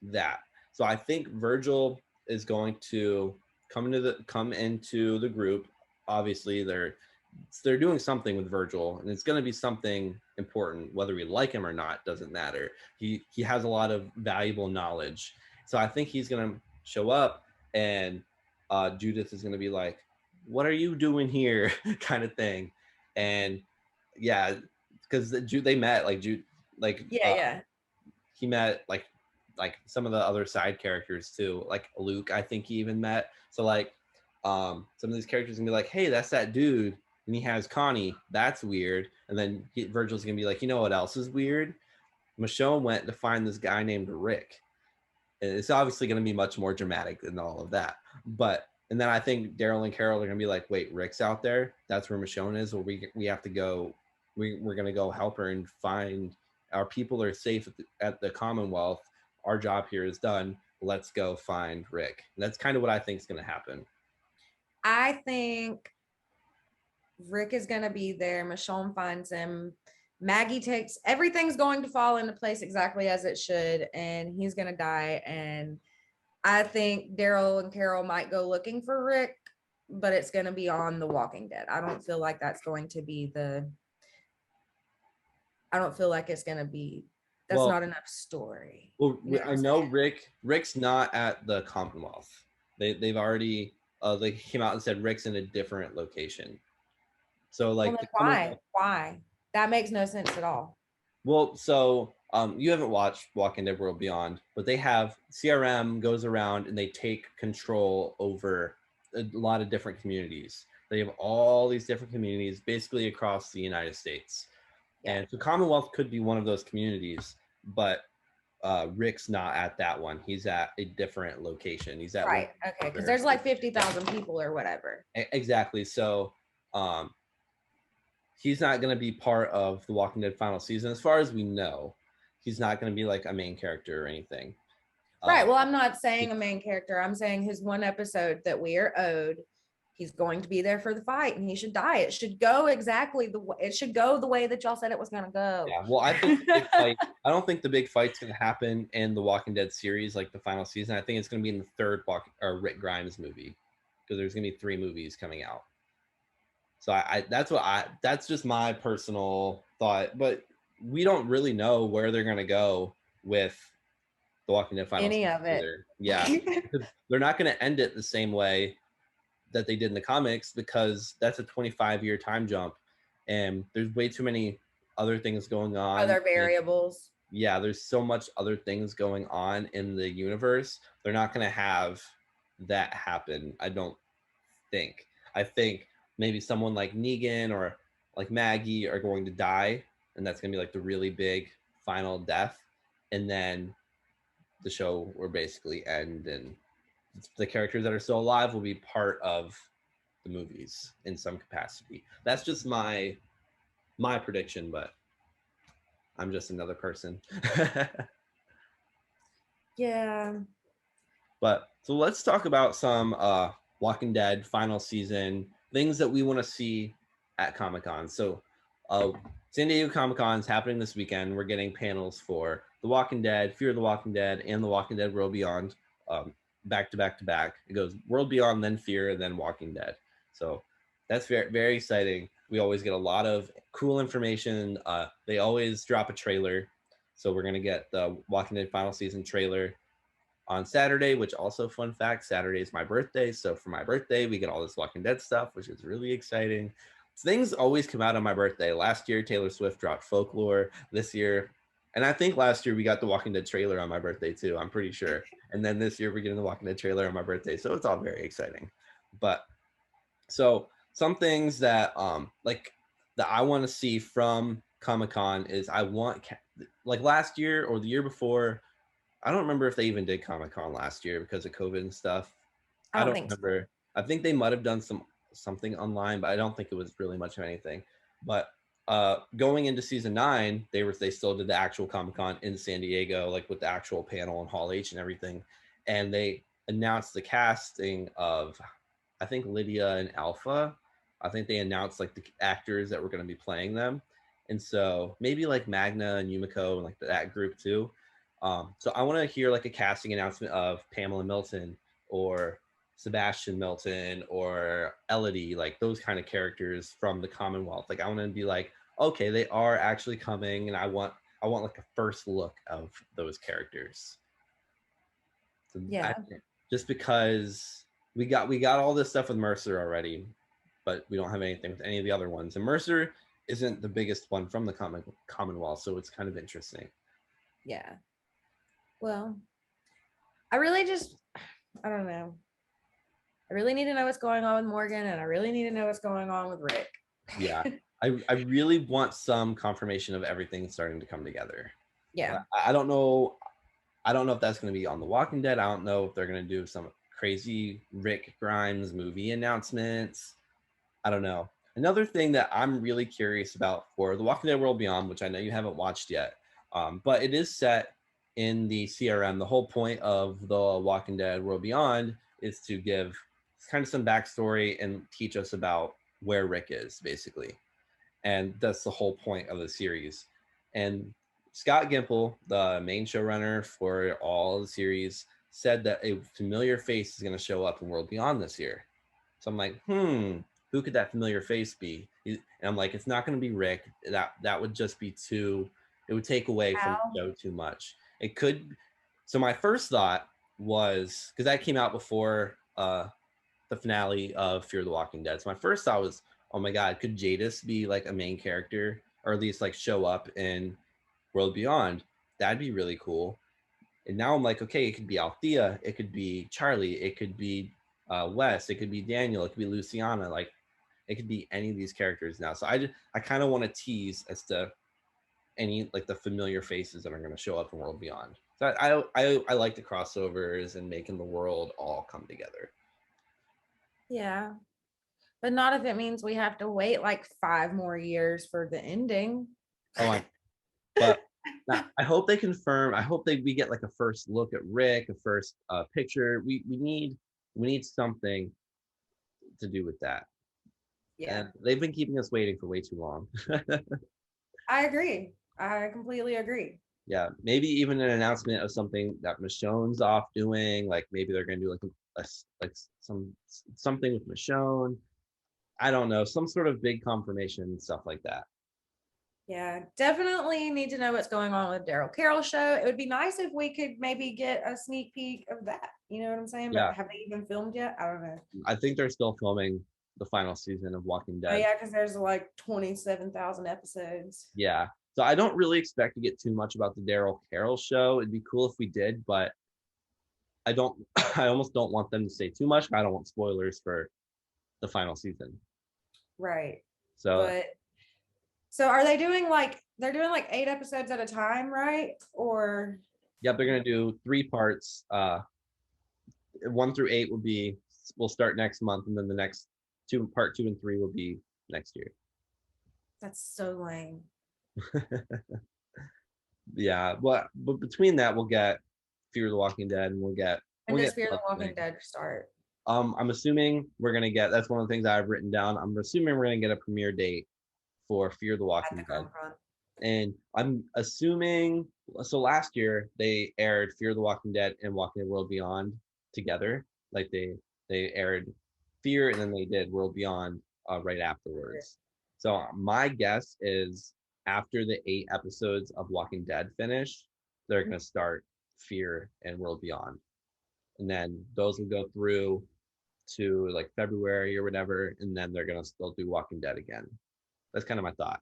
Speaker 1: that. So I think Virgil is going to come into the group. Obviously, they're doing something with Virgil, and it's going to be something important. Whether we like him or not doesn't matter. He has a lot of valuable knowledge, so I think he's going to show up, and Judith is going to be like, "What are you doing here?" kind of thing, and yeah, because they met he met like some of the other side characters too, like Luke. I think he even met. So like some of these characters gonna be like, "Hey, that's that dude." And he has Connie. That's weird. And then Virgil's gonna be like, "You know what else is weird? Michonne went to find this guy named Rick." And it's obviously gonna be much more dramatic than all of that. But and then I think Daryl and Carol are gonna be like, "Wait, Rick's out there? That's where Michonne is. Or we have to go. We're gonna go help her and find our people are safe at the Commonwealth. Our job here is done. Let's go find Rick." And that's kind of what I think is gonna happen.
Speaker 2: I think Rick is going to be there. Michonne finds him. Maggie takes everything's going to fall into place exactly as it should, and he's going to die. And I think Daryl and Carol might go looking for Rick, but it's going to be on The Walking Dead. I don't feel like that's going to be I don't feel like it's going to be, that's not enough story.
Speaker 1: Well,
Speaker 2: You know
Speaker 1: I know Rick's not at the Commonwealth. They've already they came out and said Rick's in a different location. So like
Speaker 2: well, why? That makes no sense at all.
Speaker 1: Well, so you haven't watched Walking Dead World Beyond, but they have CRM goes around and they take control over a lot of different communities. They have all these different communities basically across the United States. Yeah. And so Commonwealth could be one of those communities, but Rick's not at that one. He's at a different location. He's at
Speaker 2: right. Okay, because there's like 50,000 people or whatever.
Speaker 1: Exactly. So he's not going to be part of the Walking Dead final season, as far as we know. He's not going to be like a main character or anything.
Speaker 2: Right. Well, I'm not saying a main character. I'm saying his one episode that we are owed. He's going to be there for the fight, and he should die. It should go exactly it should go the way that y'all said it was going to go.
Speaker 1: Yeah. Well, I think I don't think the big fight's going to happen in the Walking Dead series, like the final season. I think it's going to be in the third Rick Grimes movie, because there's going to be 3 movies coming out. So that's just my personal thought, but we don't really know where they're going to go with the Walking Dead final season
Speaker 2: of it.
Speaker 1: either. Yeah. They're not going to end it the same way that they did in the comics, because that's a 25-year time jump and there's way too many other things going on.
Speaker 2: Other variables.
Speaker 1: Yeah, there's so much other things going on in the universe. They're not going to have that happen, I don't think. I think maybe someone like Negan or like Maggie are going to die, and that's going to be like the really big final death. And then the show will basically end, and the characters that are still alive will be part of the movies in some capacity. That's just my prediction, but I'm just another person.
Speaker 2: Yeah.
Speaker 1: But so let's talk about some Walking Dead final season things that we want to see at Comic-Con. So San Diego Comic-Con is happening this weekend. We're getting panels for The Walking Dead, Fear the Walking Dead, and The Walking Dead World Beyond, back to back to back. It goes World Beyond, then Fear, and then Walking Dead. So that's very, very exciting. We always get a lot of cool information. They always drop a trailer. So we're going to get the Walking Dead final season trailer on Saturday, which also, fun fact, Saturday is my birthday. So for my birthday, we get all this Walking Dead stuff, which is really exciting. Things always come out on my birthday. Last year, Taylor Swift dropped Folklore. This year, and I think last year we got the Walking Dead trailer on my birthday too, I'm pretty sure. And then this year we're getting the Walking Dead trailer on my birthday. So it's all very exciting. But so some things that like that I want to see from Comic-Con is I want, like last year or the year before, I don't remember if they even did Comic-Con last year because of COVID and stuff. I don't remember. So. I think they might have done something online, but I don't think it was really much of anything. But going into season 9, they still did the actual Comic-Con in San Diego, like with the actual panel and Hall H and everything. And they announced the casting of, I think, Lydia and Alpha. I think they announced like the actors that were going to be playing them. And so maybe like Magna and Yumiko and like that group too. So I want to hear like a casting announcement of Pamela Milton or Sebastian Milton or Elodie, like those kind of characters from the Commonwealth. Like I want to be like, okay, they are actually coming, and I want like a first look of those characters. So
Speaker 2: yeah.
Speaker 1: Just because we got all this stuff with Mercer already, but we don't have anything with any of the other ones. And Mercer isn't the biggest one from the Commonwealth, so it's kind of interesting.
Speaker 2: Yeah. Well, I don't know. I really need to know what's going on with Morgan, and I really need to know what's going on with Rick.
Speaker 1: Yeah. I really want some confirmation of everything starting to come together.
Speaker 2: Yeah.
Speaker 1: I don't know if that's going to be on The Walking Dead. I don't know if they're going to do some crazy Rick Grimes movie announcements. I don't know. Another thing that I'm really curious about for The Walking Dead World Beyond, which I know you haven't watched yet, but it is set in the CRM. The whole point of The Walking Dead World Beyond is to give kind of some backstory and teach us about where Rick is, basically. And that's the whole point of the series. And Scott Gimple, the main showrunner for all the series, said that a familiar face is going to show up in World Beyond this year. So I'm like, who could that familiar face be? And I'm like, it's not going to be Rick. That would just be too. It would take away from the
Speaker 2: Al?
Speaker 1: show too much. It could. So my first thought was, because that came out before the finale of Fear the Walking Dead. So my first thought was, oh my god, could Jadis be like a main character, or at least like show up in World Beyond? That'd be really cool. And now I'm like, okay, it could be Althea, it could be Charlie, it could be Wes, it could be Daniel, it could be Luciana. Like, it could be any of these characters now. So I kind of want to tease as to any like the familiar faces that are going to show up in World Beyond. So I like the crossovers and making the world all come together.
Speaker 2: Yeah. But not if it means we have to wait like 5 more years for the ending.
Speaker 1: Oh, but I hope they confirm. I hope we get like a first look at Rick, a first picture. We need something to do with that.
Speaker 2: Yeah.
Speaker 1: And they've been keeping us waiting for way too long.
Speaker 2: I agree. I completely agree.
Speaker 1: Yeah, maybe even an announcement of something that Michonne's off doing. Like maybe they're gonna do like something with Michonne. I don't know, some sort of big confirmation and stuff like that.
Speaker 2: Yeah, definitely need to know what's going on with Daryl Carol show. It would be nice if we could maybe get a sneak peek of that. You know what I'm saying?
Speaker 1: Yeah.
Speaker 2: But have they even filmed yet? I don't know.
Speaker 1: I think they're still filming the final season of Walking
Speaker 2: Oh
Speaker 1: Dead.
Speaker 2: yeah, because there's like 27,000 episodes.
Speaker 1: Yeah. So I don't really expect to get too much about the Daryl Carol show. It'd be cool if we did, but I don't I almost don't want them to say too much. I don't want spoilers for the final season.
Speaker 2: Right.
Speaker 1: So
Speaker 2: But so are they doing like they're doing like 8 episodes at a time, right? Or
Speaker 1: yeah, they're gonna do 3 parts. 1 through 8 will start next month, and then the next part 2 and 3 will be next year.
Speaker 2: that's so lame.
Speaker 1: Yeah, but between that we'll get Fear the Walking Dead, and we'll get
Speaker 2: Fear the Walking Dead start?
Speaker 1: I'm assuming we're gonna get. That's one of the things I've written down. I'm assuming we're gonna get a premiere date for Fear the Walking Dead, and I'm assuming. So last year they aired Fear the Walking Dead and Walking Dead World Beyond together. Like they aired Fear and then they did World Beyond right afterwards. So my guess is after the 8 episodes of Walking Dead finish, they're gonna start Fear and World Beyond, and then those will go through to like February or whatever, and then they're gonna still do Walking Dead again. That's kind of my thought.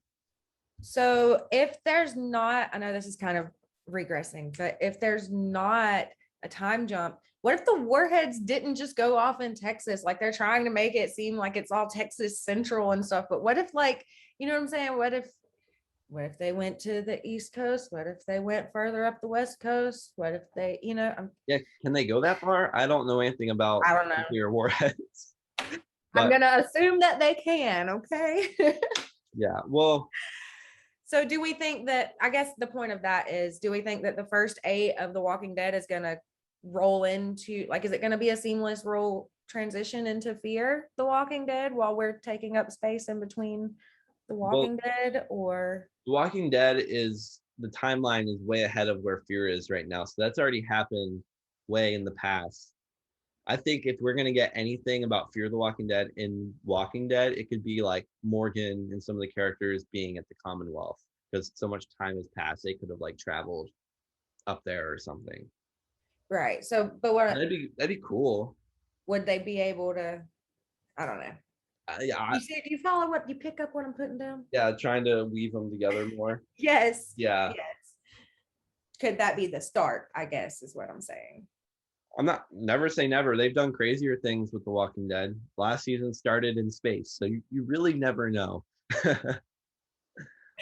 Speaker 2: So if there's not, I know this is kind of regressing, but if there's not a time jump, what if the warheads didn't just go off in Texas? Like they're trying to make it seem like it's all Texas Central and stuff. But what if, like, you know what I'm saying? What if they went to the East Coast? What if they went further up the West Coast? What if they,
Speaker 1: Yeah, can they go that far? I don't know anything about
Speaker 2: I don't know.
Speaker 1: nuclear warheads.
Speaker 2: I'm gonna assume that they can, okay?
Speaker 1: Yeah, well,
Speaker 2: so do we think that, I guess the point of that is, do we think that the first 8 of The Walking Dead is gonna roll into, like, is it gonna be a seamless transition into Fear the Walking Dead while we're taking up space in between The Walking Dead? Or
Speaker 1: The Walking Dead is, the timeline is way ahead of where Fear is right now. So that's already happened way in the past. I think if we're going to get anything about Fear the Walking Dead in Walking Dead, it could be like Morgan and some of the characters being at the Commonwealth, because so much time has passed. They could have like traveled up there or something.
Speaker 2: right. So, but what
Speaker 1: that'd be cool.
Speaker 2: Would they be able to? I don't know.
Speaker 1: Yeah.
Speaker 2: Do you follow what you pick up what I'm putting down?
Speaker 1: Yeah, trying to weave them together more.
Speaker 2: Yes.
Speaker 1: Yeah.
Speaker 2: Yes. Could that be the start? I guess is what I'm saying.
Speaker 1: I'm not, never say never. They've done crazier things with The Walking Dead. Last season started in space, so you really never know.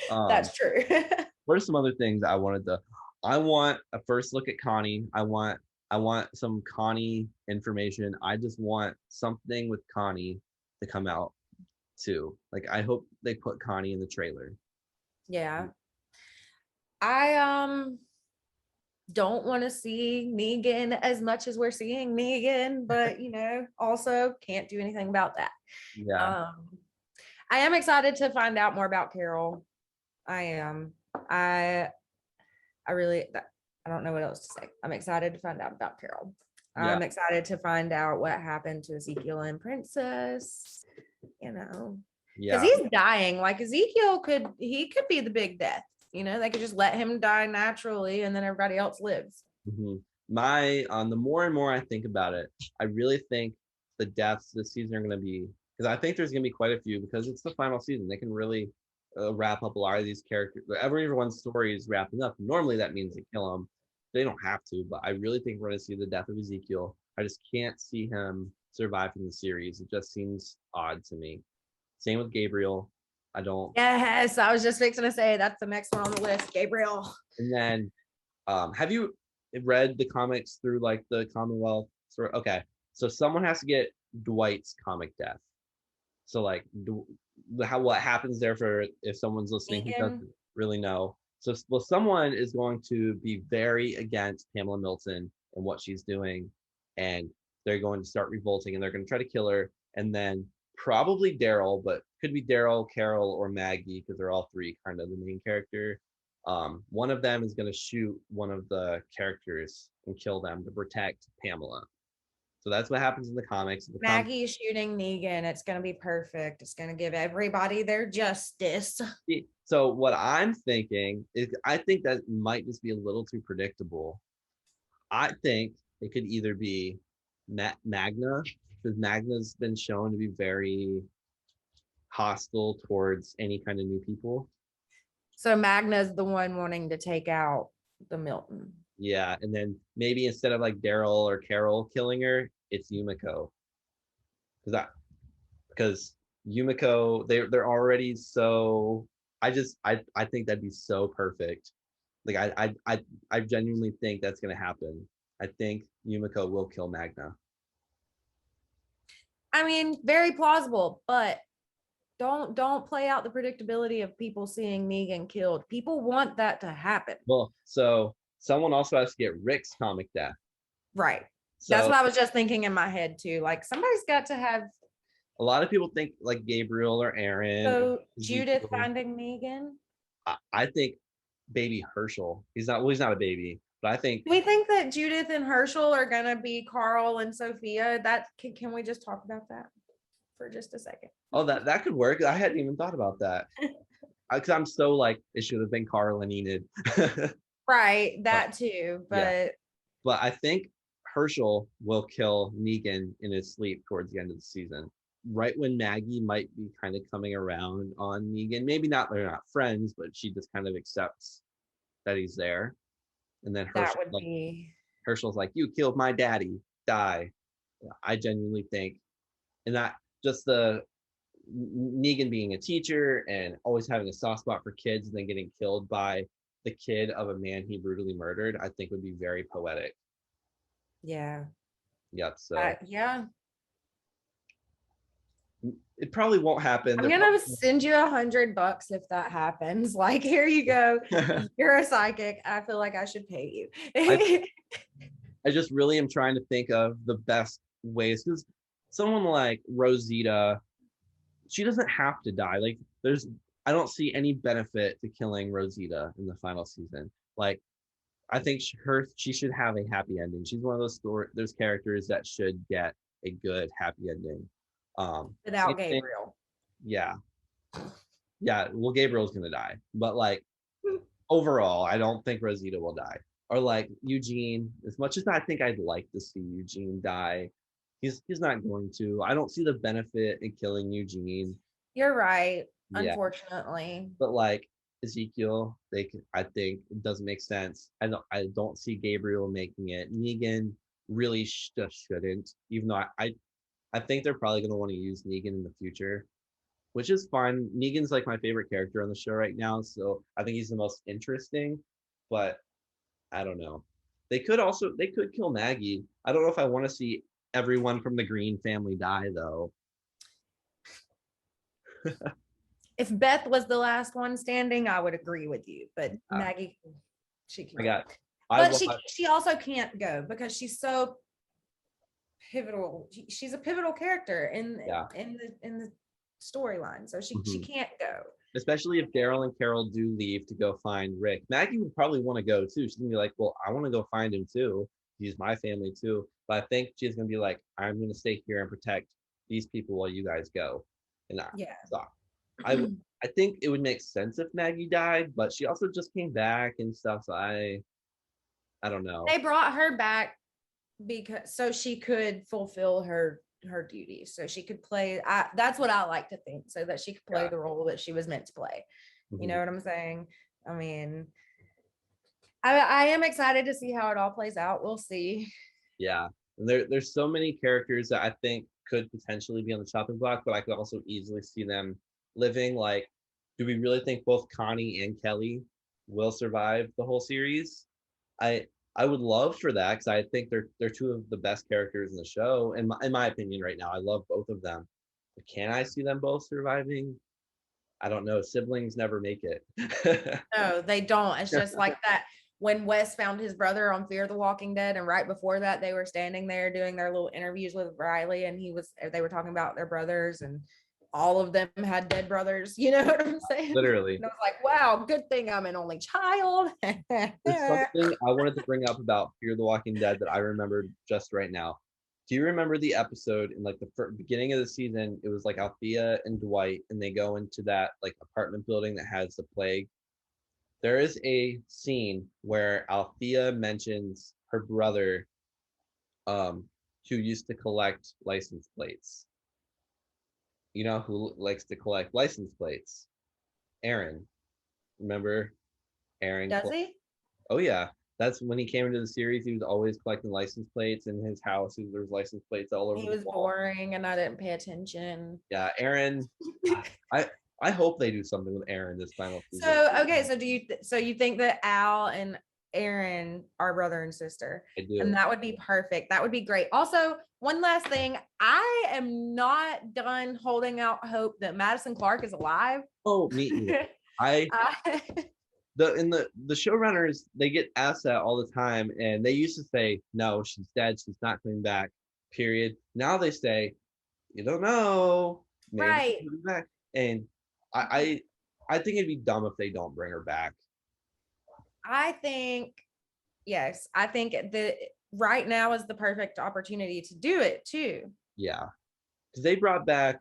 Speaker 2: That's true.
Speaker 1: What are some other things I want a first look at Connie. I want some Connie information. I just want something with Connie to come out too. Like I hope they put Connie in the trailer.
Speaker 2: Yeah. I don't want to see Negan as much as we're seeing Negan, but also can't do anything about that.
Speaker 1: Yeah.
Speaker 2: I am excited to find out more about Carol. I am. I really, I don't know what else to say. I'm excited to find out about Carol.
Speaker 1: Yeah.
Speaker 2: I'm excited to find out what happened to Ezekiel and Princess, because
Speaker 1: Yeah.
Speaker 2: he's dying. Like Ezekiel could be the big death. They could just let him die naturally and then everybody else lives.
Speaker 1: Mm-hmm. The more and more I think about it, I really think the deaths this season are going to be, because I think there's going to be quite a few, because it's the final season. They can really wrap up a lot of these characters. Everyone's story is wrapping up. Normally that means they kill them. They don't have to, but I really think we're going to see the death of Ezekiel. I just can't see him surviving the series. It just seems odd to me. Same with Gabriel. I don't.
Speaker 2: Yes, I was just fixing to say that's the next one on the list, Gabriel.
Speaker 1: And then, have you read the comics through like the Commonwealth? Okay, so someone has to get Dwight's comic death. So like, what happens there for if someone's listening who doesn't really know? So, well, someone is going to be very against Pamela Milton and what she's doing, and they're going to start revolting, and they're going to try to kill her, and then probably Daryl, but could be Daryl, Carol, or Maggie, because they're all three kind of the main character. One of them is going to shoot one of the characters and kill them to protect Pamela. So that's what happens in the comics.
Speaker 2: Maggie shooting Negan. It's going to be perfect. It's going to give everybody their justice.
Speaker 1: So what I'm thinking is, I think that might just be a little too predictable. I think it could either be Magna, because Magna's been shown to be very hostile towards any kind of new people.
Speaker 2: So Magna's the one wanting to take out the Milton.
Speaker 1: Yeah, and then maybe instead of like Daryl or Carol killing her, it's Yumiko. Because Yumiko, they're already so. I think that'd be so perfect. Like I genuinely think that's gonna happen. I think Yumiko will kill Magna.
Speaker 2: I mean, very plausible, but don't play out the predictability of people seeing Negan killed. People want that to happen.
Speaker 1: Well, so someone also has to get Rick's comic death.
Speaker 2: Right. So, that's what I was just thinking in my head too. Like somebody's got to have.
Speaker 1: A lot of people think like Gabriel or Aaron.
Speaker 2: So Judith finding Negan.
Speaker 1: I think baby Herschel. He's not a baby, but I think.
Speaker 2: We think that Judith and Herschel are gonna be Carl and Sophia. That can we just talk about that for just a second?
Speaker 1: Oh, that could work. I hadn't even thought about that. Because I'm so like, it should have been Carl and Enid.
Speaker 2: Right, that too. But yeah.
Speaker 1: But I think Herschel will kill Negan in his sleep towards the end of the season. Right when Maggie might be kind of coming around on Negan. Maybe they're not friends, but she just kind of accepts that he's there. And then Herschel's like, you killed my daddy, die. I genuinely think, and that just the Negan being a teacher and always having a soft spot for kids and then getting killed by the kid of a man he brutally murdered, I think would be very poetic.
Speaker 2: Yeah.
Speaker 1: Yep. So
Speaker 2: yeah.
Speaker 1: It probably won't happen.
Speaker 2: I'm gonna send you $100 if that happens. Like, here you go. You're a psychic. I feel like I should pay you.
Speaker 1: I just really am trying to think of the best ways, because someone like Rosita, she doesn't have to die. Like, I don't see any benefit to killing Rosita in the final season. Like, I think she should have a happy ending. She's one of those characters that should get a good happy ending.
Speaker 2: Without Gabriel.
Speaker 1: Yeah. Well, Gabriel's gonna die, but like overall, I don't think Rosita will die. Or like Eugene, as much as I think I'd like to see Eugene die, he's not going to. I don't see the benefit in killing Eugene.
Speaker 2: You're right, unfortunately.
Speaker 1: But like Ezekiel, I think it doesn't make sense. I don't see Gabriel making it. Negan really just shouldn't, even though I think they're probably going to want to use Negan in the future, which is fine. Negan's like my favorite character on the show right now, so I think he's the most interesting, but I don't know. They could kill Maggie. I don't know if I want to see everyone from the Green family die, though.
Speaker 2: If Beth was the last one standing, I would agree with you, but Maggie, she can. But she also can't go because she's so pivotal. She's a pivotal character in the storyline, so she can't go.
Speaker 1: Especially if Daryl and Carol do leave to go find Rick. Maggie would probably want to go too. She's gonna be like, well, I want to go find him too. he's my family too. But I think she's gonna be like, I'm gonna stay here and protect these people while you guys go. And
Speaker 2: Yeah.
Speaker 1: so I think it would make sense if Maggie died, but she also just came back and stuff. So I don't know.
Speaker 2: They brought her back because so she could fulfill her duties, so she could play. That's what I like to think, so that she could play the role that she was meant to play. You know what I'm saying? I mean, I am excited to see how it all plays out. We'll see.
Speaker 1: Yeah, and there's so many characters that I think could potentially be on the chopping block, but I could also easily see them living. Like, do we really think both Connie and Kelly will survive the whole series? I I would love for that because I think they're two of the best characters in the show, in my opinion, right now. I love both of them. But can I see them both surviving? I don't know. Siblings never make it.
Speaker 2: No, they don't. It's just like that when Wes found his brother on Fear the Walking Dead, and right before that, they were standing there doing their little interviews with Riley, and they were talking about their brothers, and all of them had dead brothers. You know what I'm saying?
Speaker 1: Literally.
Speaker 2: And I was like, wow, good thing I'm an only child.
Speaker 1: There's something I wanted to bring up about Fear the Walking Dead that I remembered just right now. Do you remember the episode in like the beginning of the season? It was like Althea and Dwight, and they go into that like apartment building that has the plague. There is a scene where Althea mentions her brother, who used to collect license plates. You know who likes to collect license plates? Aaron. Remember Aaron?
Speaker 2: Does he?
Speaker 1: Oh yeah, that's when he came into the series. He was always collecting license plates in his house. There was license plates all over
Speaker 2: He
Speaker 1: the
Speaker 2: was
Speaker 1: wall.
Speaker 2: boring, and I didn't pay attention.
Speaker 1: Yeah, Aaron. I hope they do something with Aaron this final season.
Speaker 2: So okay, so so you think that Al and Aaron are brother and sister?
Speaker 1: I do.
Speaker 2: And that would be perfect. That would be great. Also, one last thing, I am not done holding out hope that Madison Clark is alive.
Speaker 1: Oh, me either. In the showrunners, they get asked that all the time, and they used to say, no, she's dead, she's not coming back, period. Now they say, you don't know, maybe
Speaker 2: right.
Speaker 1: she'll be back. And I think it'd be dumb if they don't bring her back.
Speaker 2: I think, yes, I think that right now is the perfect opportunity to do it too.
Speaker 1: Yeah, because they brought back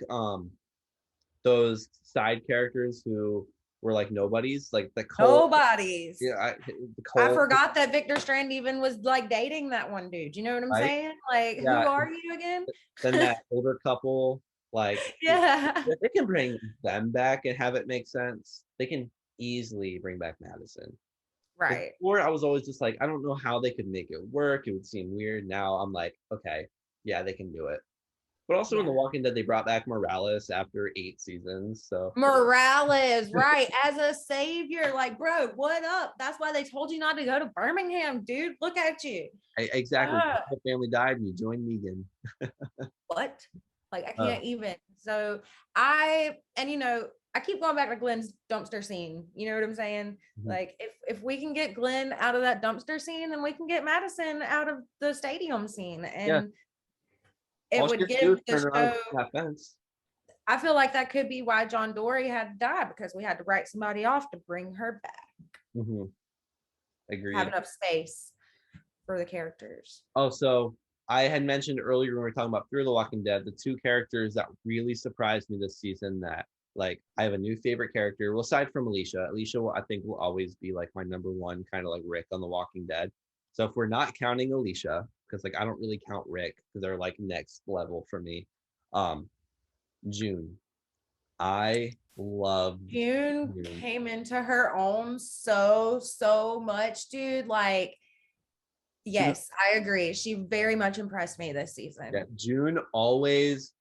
Speaker 1: those side characters who were like nobodies, like the Cole.
Speaker 2: Nobodies.
Speaker 1: Yeah,
Speaker 2: I forgot that Victor Strand even was like dating that one dude. You know what I'm saying? Like, yeah. Who are you again?
Speaker 1: Then that older couple, like,
Speaker 2: yeah,
Speaker 1: if they can bring them back and have it make sense, they can easily bring back Madison.
Speaker 2: Right.
Speaker 1: Before I was always just like, I don't know how they could make it work. It would seem weird. Now I'm like, okay, yeah, they can do it. But also in The Walking Dead, they brought back Morales after 8 seasons. So
Speaker 2: Morales, right, as a savior. Like, bro, what up? That's why they told you not to go to Birmingham, dude. Look at you.
Speaker 1: Exactly. The family died and you joined Negan.
Speaker 2: What? Like, I can't even. So I keep going back to Glenn's dumpster scene. You know what I'm saying? Mm-hmm. Like, if we can get Glenn out of that dumpster scene, then we can get Madison out of the stadium scene. And it would give the show. I feel like that could be why John Dory had to die, because we had to write somebody off to bring her back.
Speaker 1: Mm-hmm. Agreed.
Speaker 2: Have enough space for the characters.
Speaker 1: Oh, so I had mentioned earlier when we were talking about Fear the Walking Dead, the 2 characters that really surprised me this season that, like, I have a new favorite character. Well, aside from Alicia, I think will always be like my number one, kind of like Rick on The Walking Dead. So if we're not counting Alicia, because like I don't really count Rick because they're like next level for me. June. I love
Speaker 2: June. Came into her own so much, dude. Like, yes, I agree. She very much impressed me this season.
Speaker 1: Yeah, June always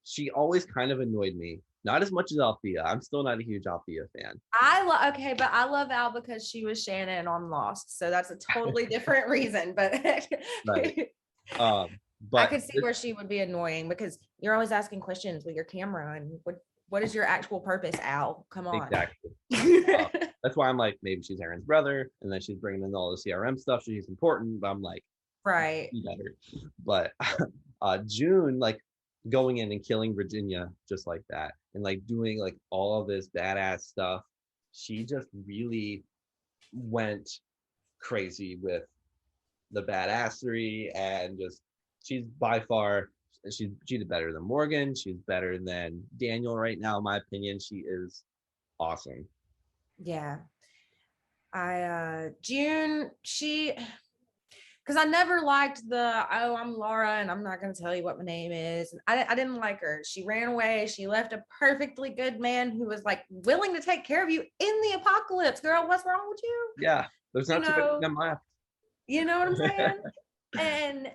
Speaker 1: she always kind of annoyed me. Not as much as Althea. I'm still not a huge Althea fan.
Speaker 2: But I love Al because she was Shannon on Lost, so that's a totally different reason. But
Speaker 1: right. But
Speaker 2: I could see where she would be annoying because you're always asking questions with your camera, and what is your actual purpose, Al? Come on.
Speaker 1: Exactly. That's why I'm like, maybe she's Aaron's brother, and then she's bringing in all the CRM stuff. She's important, but I'm like,
Speaker 2: right.
Speaker 1: Better. But June, like, going in and killing Virginia just like that, and like doing like all of this badass stuff. She just really went crazy with the badassery, and just she's by far she's better than Morgan. She's better than Daniel right now, in my opinion. She is awesome.
Speaker 2: Yeah. June, because I never liked I'm Laura and I'm not going to tell you what my name is. And I didn't like her. She ran away. She left a perfectly good man who was like willing to take care of you in the apocalypse. Girl, what's wrong with you?
Speaker 1: Yeah, there's not too much of them left.
Speaker 2: You know what I'm saying?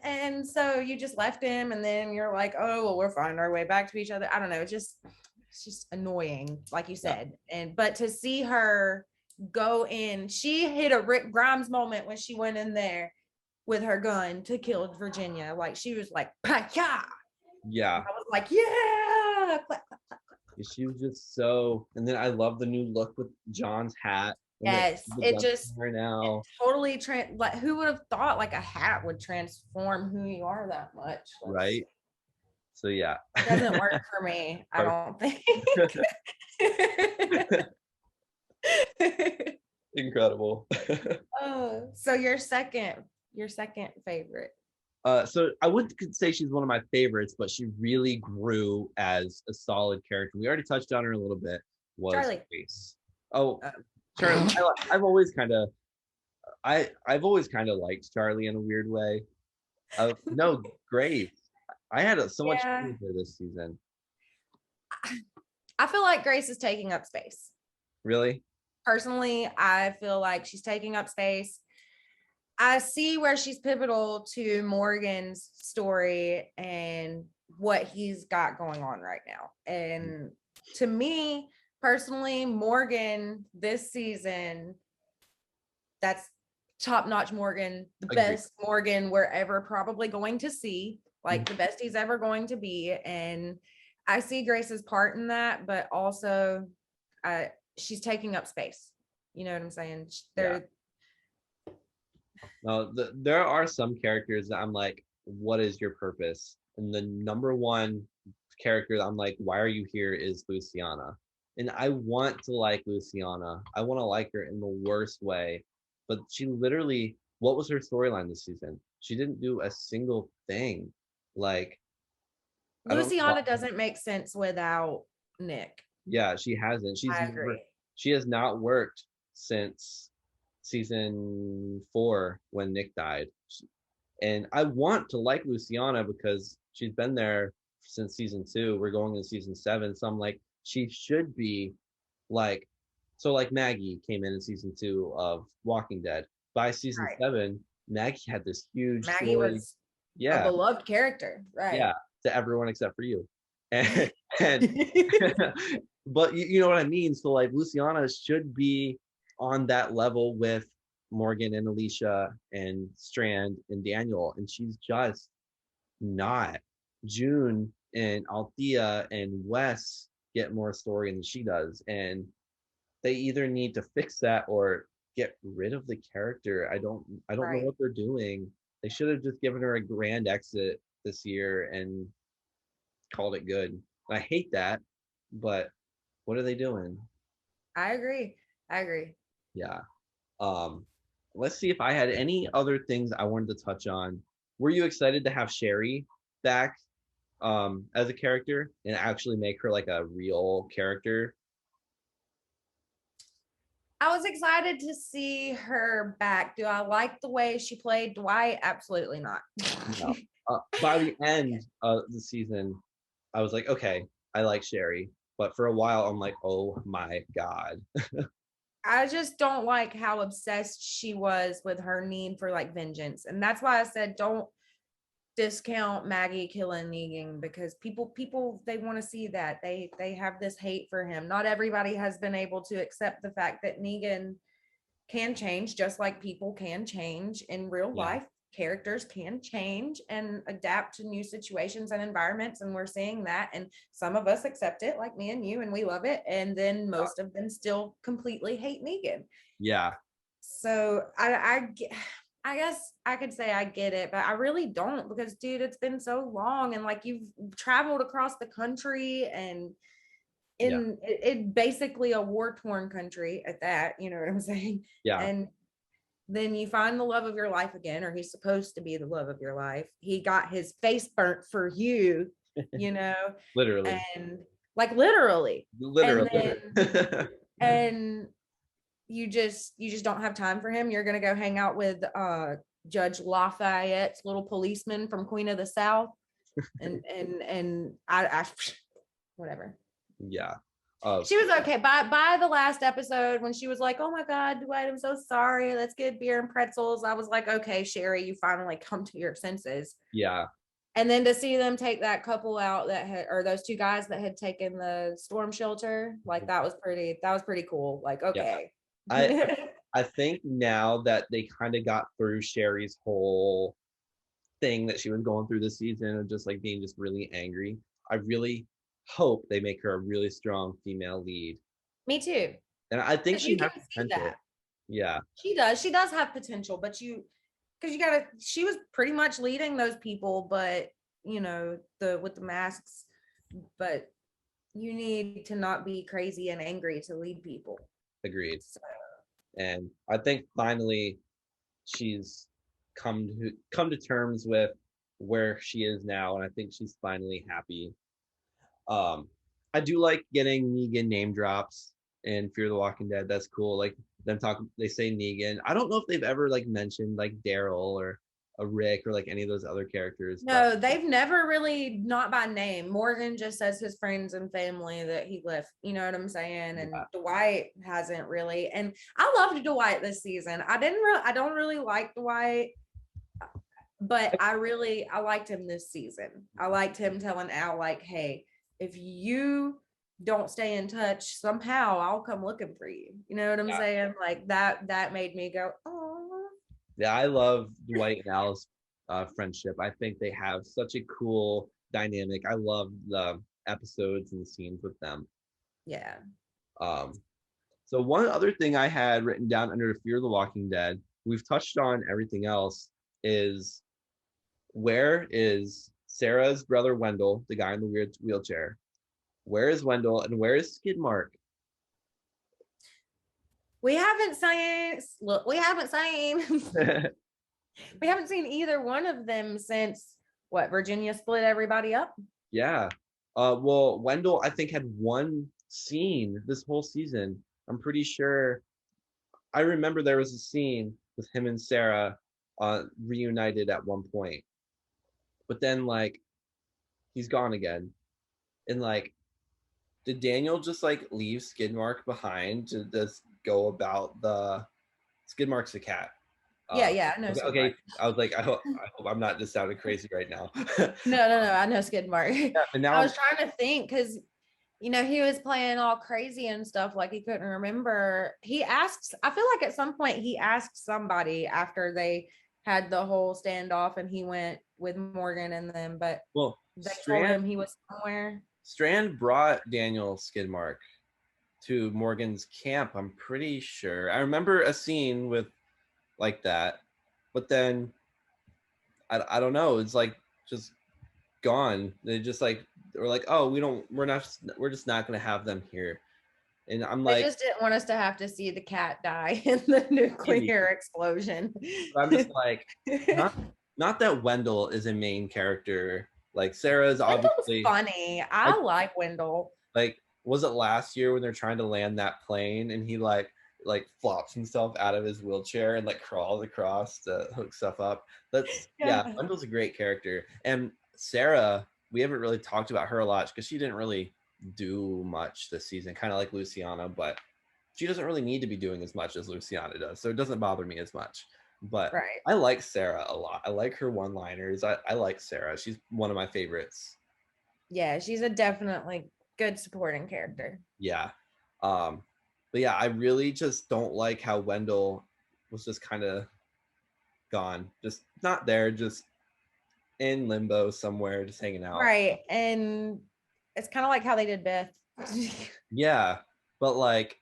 Speaker 2: And so you just left him, and then you're like, oh well, we're finding our way back to each other. I don't know. It's just annoying, like you said. But to see her go in, she hit a Rick Grimes moment when she went in there with her gun to kill Virginia. Like she was like, yeah.
Speaker 1: Yeah.
Speaker 2: I was like, yeah.
Speaker 1: She was just so, and then I love the new look with John's hat.
Speaker 2: Yes, it just
Speaker 1: now
Speaker 2: totally like who would have thought like a hat would transform who you are that much,
Speaker 1: right? So yeah,
Speaker 2: it doesn't work for me. I don't think.
Speaker 1: Incredible.
Speaker 2: So your second favorite.
Speaker 1: So I wouldn't say she's one of my favorites, but she really grew as a solid character. We already touched on her a little bit. Was
Speaker 2: Charlie.
Speaker 1: Grace. Charlie. I've always kind of liked Charlie in a weird way. No, Grace. I had so much fun with her this season.
Speaker 2: I feel like Grace is taking up space.
Speaker 1: Really?
Speaker 2: Personally, I feel like she's taking up space. I see where she's pivotal to Morgan's story and what he's got going on right now. And to me, personally, Morgan this season, that's top-notch Morgan, the best Morgan we're ever probably going to see, like the best he's ever going to be. And I see Grace's part in that, but also she's taking up space. You know what I'm saying?
Speaker 1: No, there are some characters that I'm like, what is your purpose? And the number one character that I'm like, why are you here, is Luciana. And I want to like Luciana. I want to like her in the worst way. But she literally, what was her storyline this season? She didn't do a single thing. Like,
Speaker 2: Luciana doesn't make sense without Nick.
Speaker 1: Yeah, she hasn't.
Speaker 2: I agree.
Speaker 1: She has not worked since season 4 when Nick died. And I want to like Luciana because she's been there since season 2. We're going into season 7. So I'm like, she should be like, so like Maggie came in season 2 of Walking Dead. By season 7, Maggie had this huge
Speaker 2: Maggie story. Was a beloved character, right?
Speaker 1: Yeah, to everyone except for you. And but you know what I mean? So like Luciana should be on that level with Morgan and Alicia and Strand and Daniel, and she's just not. June and Althea and Wes get more story than she does, and they either need to fix that or get rid of the character. I don't know what they're doing. They should have just given her a grand exit this year and called it good. I hate that, but what are they doing?
Speaker 2: I agree.
Speaker 1: Yeah. Let's see if I had any other things I wanted to touch on. Were you excited to have Sherry back as a character and actually make her like a real character?
Speaker 2: I was excited to see her back. Do I like the way she played Dwight? Absolutely not.
Speaker 1: No. By the end of the season, I was like, okay, I like Sherry. But for a while, I'm like, oh my God.
Speaker 2: I just don't like how obsessed she was with her need for like vengeance. And that's why I said, don't discount Maggie killing Negan, because people they want to see that. They have this hate for him. Not everybody has been able to accept the fact that Negan can change, just like people can change in real life. Characters can change and adapt to new situations and environments, and we're seeing that, and some of us accept it, like me and you, and we love it, and then most of them still completely hate Negan. So I guess I could say I get it, but I really don't, because dude, it's been so long, and like you've traveled across the country and in it basically a war-torn country at that, you know what I'm saying? And then you find the love of your life again, or he's supposed to be the love of your life. He got his face burnt for you, you know,
Speaker 1: Literally.
Speaker 2: and like literally. And
Speaker 1: Literally.
Speaker 2: then and you just don't have time for him. You're gonna go hang out with Judge Lafayette's little policeman from Queen of the South, and I whatever.
Speaker 1: Yeah.
Speaker 2: She was okay by the last episode when she was like, "Oh my God, Dwight, I'm so sorry. Let's get beer and pretzels." I was like, "Okay, Sherry, you finally come to your senses."
Speaker 1: Yeah.
Speaker 2: And then to see them take that couple out that had, or those two guys that had taken the storm shelter, like that was pretty cool. Like, okay.
Speaker 1: Yeah. I think now that they kind of got through Sherry's whole thing that she was going through this season of just like being just really angry, I really hope they make her a really strong female lead.
Speaker 2: Me too.
Speaker 1: And I think she has potential.
Speaker 2: That.
Speaker 1: Yeah.
Speaker 2: She does have potential, but she was pretty much leading those people, but you know, with the masks, but you need to not be crazy and angry to lead people.
Speaker 1: Agreed. So. And I think finally she's come to terms with where she is now, and I think she's finally happy. I do like getting Negan name drops in Fear the Walking Dead. That's cool. Like them talking, they say Negan. I don't know if they've ever like mentioned like Daryl or a Rick or like any of those other characters.
Speaker 2: No, they've never really, not by name. Morgan just says his friends and family that he left. You know what I'm saying? And Dwight hasn't really. And I loved Dwight this season. I don't really like Dwight, but I liked him this season. I liked him telling Al, like, hey, if you don't stay in touch, somehow I'll come looking for you. You know what I'm saying? Like that made me go, oh.
Speaker 1: Yeah, I love Dwight and Al's friendship. I think they have such a cool dynamic. I love the episodes and the scenes with them.
Speaker 2: Yeah.
Speaker 1: So one other thing I had written down under Fear the Walking Dead, we've touched on everything else, is where is Sarah's brother Wendell, the guy in the weird wheelchair? Where is Wendell and where is Skidmark?
Speaker 2: We haven't seen we haven't seen either one of them since Virginia split everybody up.
Speaker 1: Yeah. Well, Wendell, I think, had one scene this whole season. I'm pretty sure. I remember there was a scene with him and Sarah reunited at one point. But then, like, he's gone again. And, like, did Daniel just, like, leave Skidmark behind to just go about the... Skidmark's a cat.
Speaker 2: Yeah, I know.
Speaker 1: Okay, I was like, I hope I'm not just sounding crazy right now.
Speaker 2: No, I know Skidmark.
Speaker 1: Yeah, but now
Speaker 2: I was trying to think because, you know, he was playing all crazy and stuff, like he couldn't remember. I feel like at some point he asked somebody after they had the whole standoff and he went with Morgan and them, but they told him he was somewhere.
Speaker 1: Strand brought Daniel Skidmark to Morgan's camp, I'm pretty sure. I remember a scene with like that, but then I don't know, it's like just gone. They just like were like, oh, we're just not gonna have them here. And I'm like,
Speaker 2: they just didn't want us to have to see the cat die in the nuclear explosion.
Speaker 1: But I'm just like, not that Wendell is a main character. Like Sarah's obviously
Speaker 2: funny. I like Wendell.
Speaker 1: Like, was it last year when they're trying to land that plane and he like flops himself out of his wheelchair and like crawls across to hook stuff up? That's Wendell's a great character. And Sarah, we haven't really talked about her a lot because she didn't really do much this season, kind of like Luciana, but she doesn't really need to be doing as much as Luciana does, so it doesn't bother me as much. But I like Sarah a lot. I like her one-liners. I like Sarah. She's one of my favorites.
Speaker 2: Yeah, she's a definitely good supporting character.
Speaker 1: Yeah. But yeah, I really just don't like how Wendell was just kind of gone. Just not there, just in limbo somewhere, just hanging out.
Speaker 2: Right. And it's kind of like how they did Beth.
Speaker 1: Yeah. But like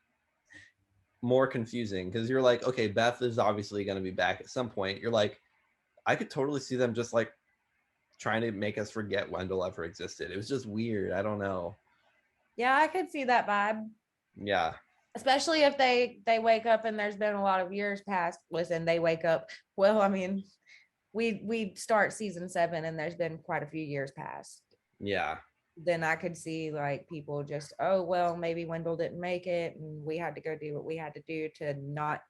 Speaker 1: more confusing because you're like, okay, Beth is obviously going to be back at some point. You're like, I could totally see them just like trying to make us forget Wendell ever existed. It was just weird. I don't know.
Speaker 2: Yeah, I could see that vibe.
Speaker 1: Yeah.
Speaker 2: especially if they wake up and there's been a lot of years past. Listen, they wake up. Well, I mean, we start season 7 and there's been quite a few years past.
Speaker 1: Yeah.
Speaker 2: Then I could see like people just, oh well, maybe Wendell didn't make it and we had to go do what we had to do to not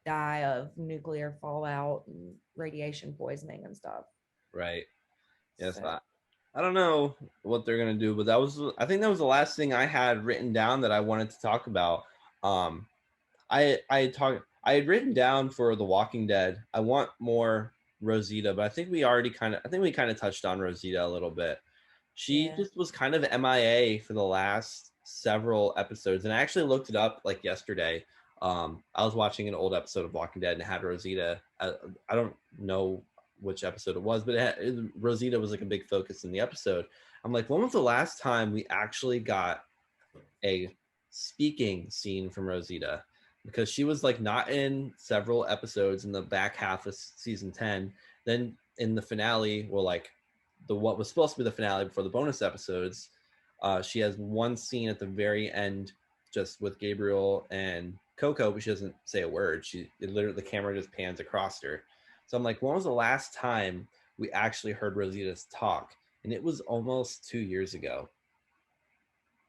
Speaker 2: die of nuclear fallout and radiation poisoning and stuff.
Speaker 1: Right. Yes.
Speaker 2: So
Speaker 1: I don't know what they're gonna do, but I think that was the last thing I had written down that I wanted to talk about. Um, I had written down for The Walking Dead. I want more Rosita, but I think we kind of touched on Rosita a little bit. She
Speaker 2: yeah.
Speaker 1: just was kind of MIA for the last several episodes, and I actually looked it up like yesterday. I was watching an old episode of Walking Dead and it had Rosita. I don't know which episode it was, but Rosita was like a big focus in the episode. I'm like, when was the last time we actually got a speaking scene from Rosita? Because she was like not in several episodes in the back half of season 10. Then in the finale, well, like what was supposed to be the finale before the bonus episodes, she has one scene at the very end just with Gabriel and Coco, but she doesn't say a word. Literally the camera just pans across her. So I'm like, when was the last time we actually heard Rosita's talk? And it was almost 2 years ago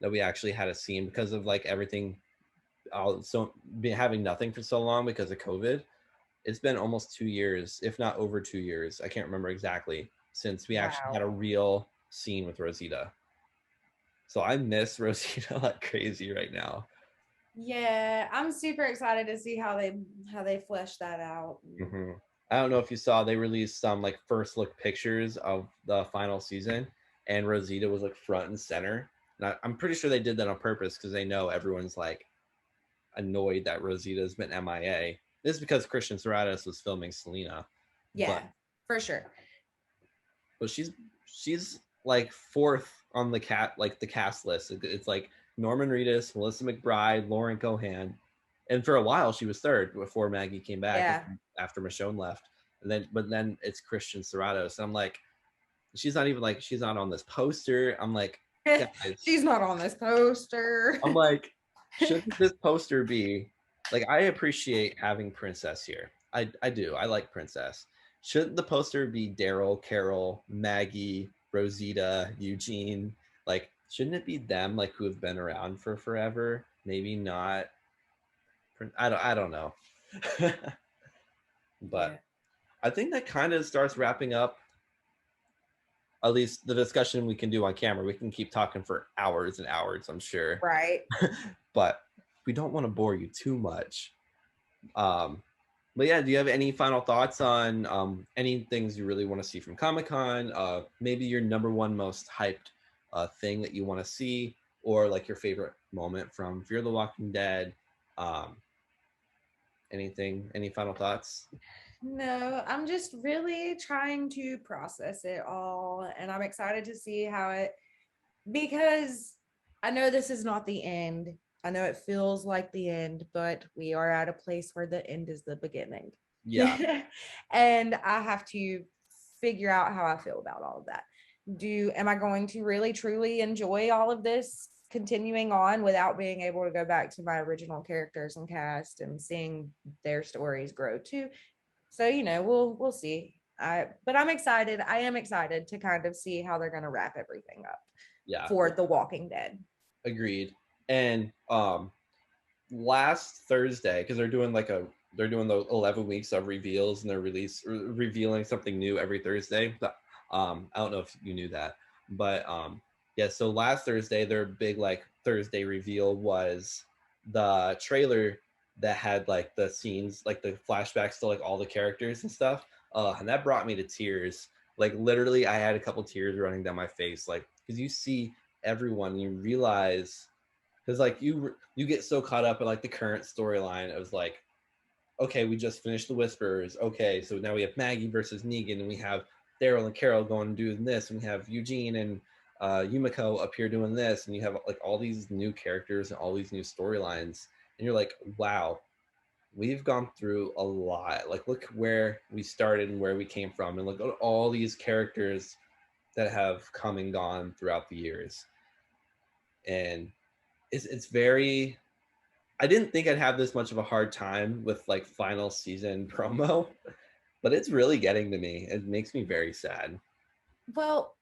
Speaker 1: that we actually had a scene because of like everything. So having nothing for so long because of COVID, it's been almost 2 years, if not over 2 years. I can't remember exactly since we actually had a real scene with Rosita. So I miss Rosita like crazy right now.
Speaker 2: Yeah, I'm super excited to see how they flesh that out.
Speaker 1: Mm-hmm. I don't know if you saw, they released some like first look pictures of the final season, and Rosita was like front and center. And I'm pretty sure they did that on purpose because they know everyone's like annoyed that Rosita's been MIA. This is because Christian Serratos was filming Selena.
Speaker 2: Yeah, for sure.
Speaker 1: But she's like fourth on the cast list. It's like Norman Reedus, Melissa McBride, Lauren Cohan, and for a while she was third before Maggie came back after Michonne left. But then it's Christian Serratos. And I'm like, she's not on this poster. I'm like, guys,
Speaker 2: she's not on this poster.
Speaker 1: I'm like, shouldn't this poster be like, I appreciate having Princess here. I do. I like Princess. Shouldn't the poster be Daryl, Carol, Maggie, Rosita, Eugene? Like, shouldn't it be them like who have been around for forever? Maybe not. I don't know. But yeah. I think that kind of starts wrapping up at least the discussion we can do on camera. We can keep talking for hours and hours, I'm sure.
Speaker 2: Right.
Speaker 1: But we don't want to bore you too much. But yeah, do you have any final thoughts on any things you really want to see from Comic-Con? Maybe your number one most hyped thing that you want to see, or like your favorite moment from Fear the Walking Dead? Any final thoughts?
Speaker 2: No, I'm just really trying to process it all, and I'm excited to see because I know this is not the end. I know it feels like the end, but we are at a place where the end is the beginning.
Speaker 1: Yeah.
Speaker 2: And I have to figure out how I feel about all of that. Am I going to really truly enjoy all of this continuing on without being able to go back to my original characters and cast and seeing their stories grow too? So, we'll see. But I'm excited. I am excited to kind of see how they're going to wrap everything up.
Speaker 1: Yeah.
Speaker 2: For The Walking Dead.
Speaker 1: Agreed. And last Thursday, because they're doing the 11 weeks of reveals, and they're revealing something new every Thursday. I don't know if you knew that, but yeah. So last Thursday, their big like Thursday reveal was the trailer that had like the scenes, like the flashbacks to like all the characters and stuff. And that brought me to tears. Like literally, I had a couple tears running down my face, like because you see everyone, you realize, because like you get so caught up in like the current storyline. It was like, okay, we just finished the Whisperers. Okay, so now we have Maggie versus Negan, and we have Daryl and Carol going and doing this, and we have Eugene and Yumiko up here doing this, and you have like all these new characters and all these new storylines, and you're like, wow, we've gone through a lot. Like, look where we started and where we came from, and look at all these characters that have come and gone throughout the years. And it's very, I didn't think I'd have this much of a hard time with like final season promo, but it's really getting to me. It makes me very sad.
Speaker 2: Well,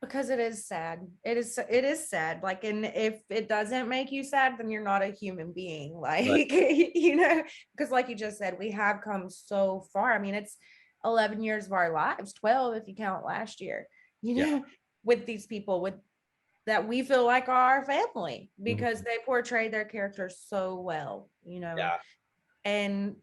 Speaker 2: because it is sad. It is sad. Like, and if it doesn't make you sad, then you're not a human being. Like,
Speaker 1: But
Speaker 2: because like you just said, we have come so far. I mean, it's 11 years of our lives, 12 if you count last year,
Speaker 1: yeah,
Speaker 2: with these people with that we feel like are our family because
Speaker 1: mhm,
Speaker 2: they portray their characters so well.
Speaker 1: yeah,
Speaker 2: And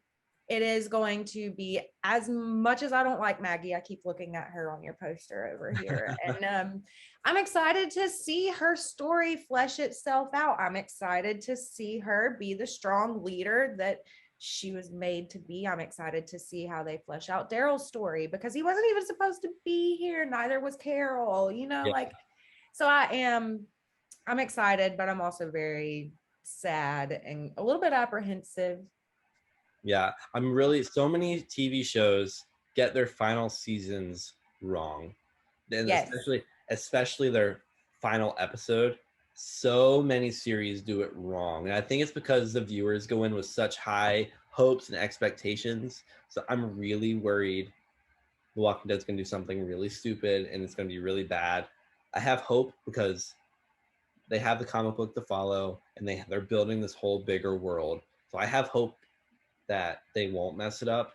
Speaker 2: it is going to be, as much as I don't like Maggie, I keep looking at her on your poster over here. And I'm excited to see her story flesh itself out. I'm excited to see her be the strong leader that she was made to be. I'm excited to see how they flesh out Daryl's story because he wasn't even supposed to be here. Neither was Carol,
Speaker 1: yeah,
Speaker 2: like, so I'm excited, but I'm also very sad and a little bit apprehensive.
Speaker 1: yeah. I'm really so many TV shows get their final seasons wrong, and
Speaker 2: Yes.
Speaker 1: especially their final episode. So many series do it wrong, and I think it's because the viewers go in with such high hopes and expectations. So I'm really worried The Walking Dead's going to do something really stupid and it's going to be really bad. I have hope because they have the comic book to follow and they're building this whole bigger world. So I have hope that they won't mess it up,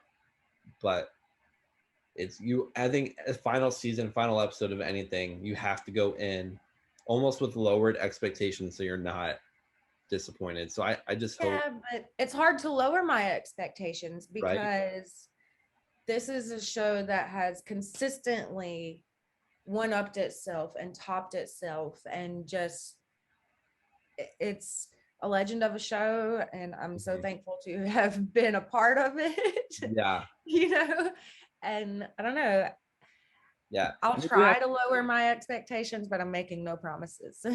Speaker 1: but it's you I think a final season, final episode of anything, you have to go in almost with lowered expectations so you're not disappointed. So I just hope,
Speaker 2: Yeah, but it's hard to lower my expectations
Speaker 1: right?
Speaker 2: because this is a show that has consistently one-upped itself and topped itself and just it's a legend of a show and I'm so
Speaker 1: Mhm.
Speaker 2: thankful to have been a part of it.
Speaker 1: Yeah.
Speaker 2: you know and I don't know,
Speaker 1: Yeah.
Speaker 2: I'll
Speaker 1: And we do have
Speaker 2: try to lower my expectations, but I'm making no promises.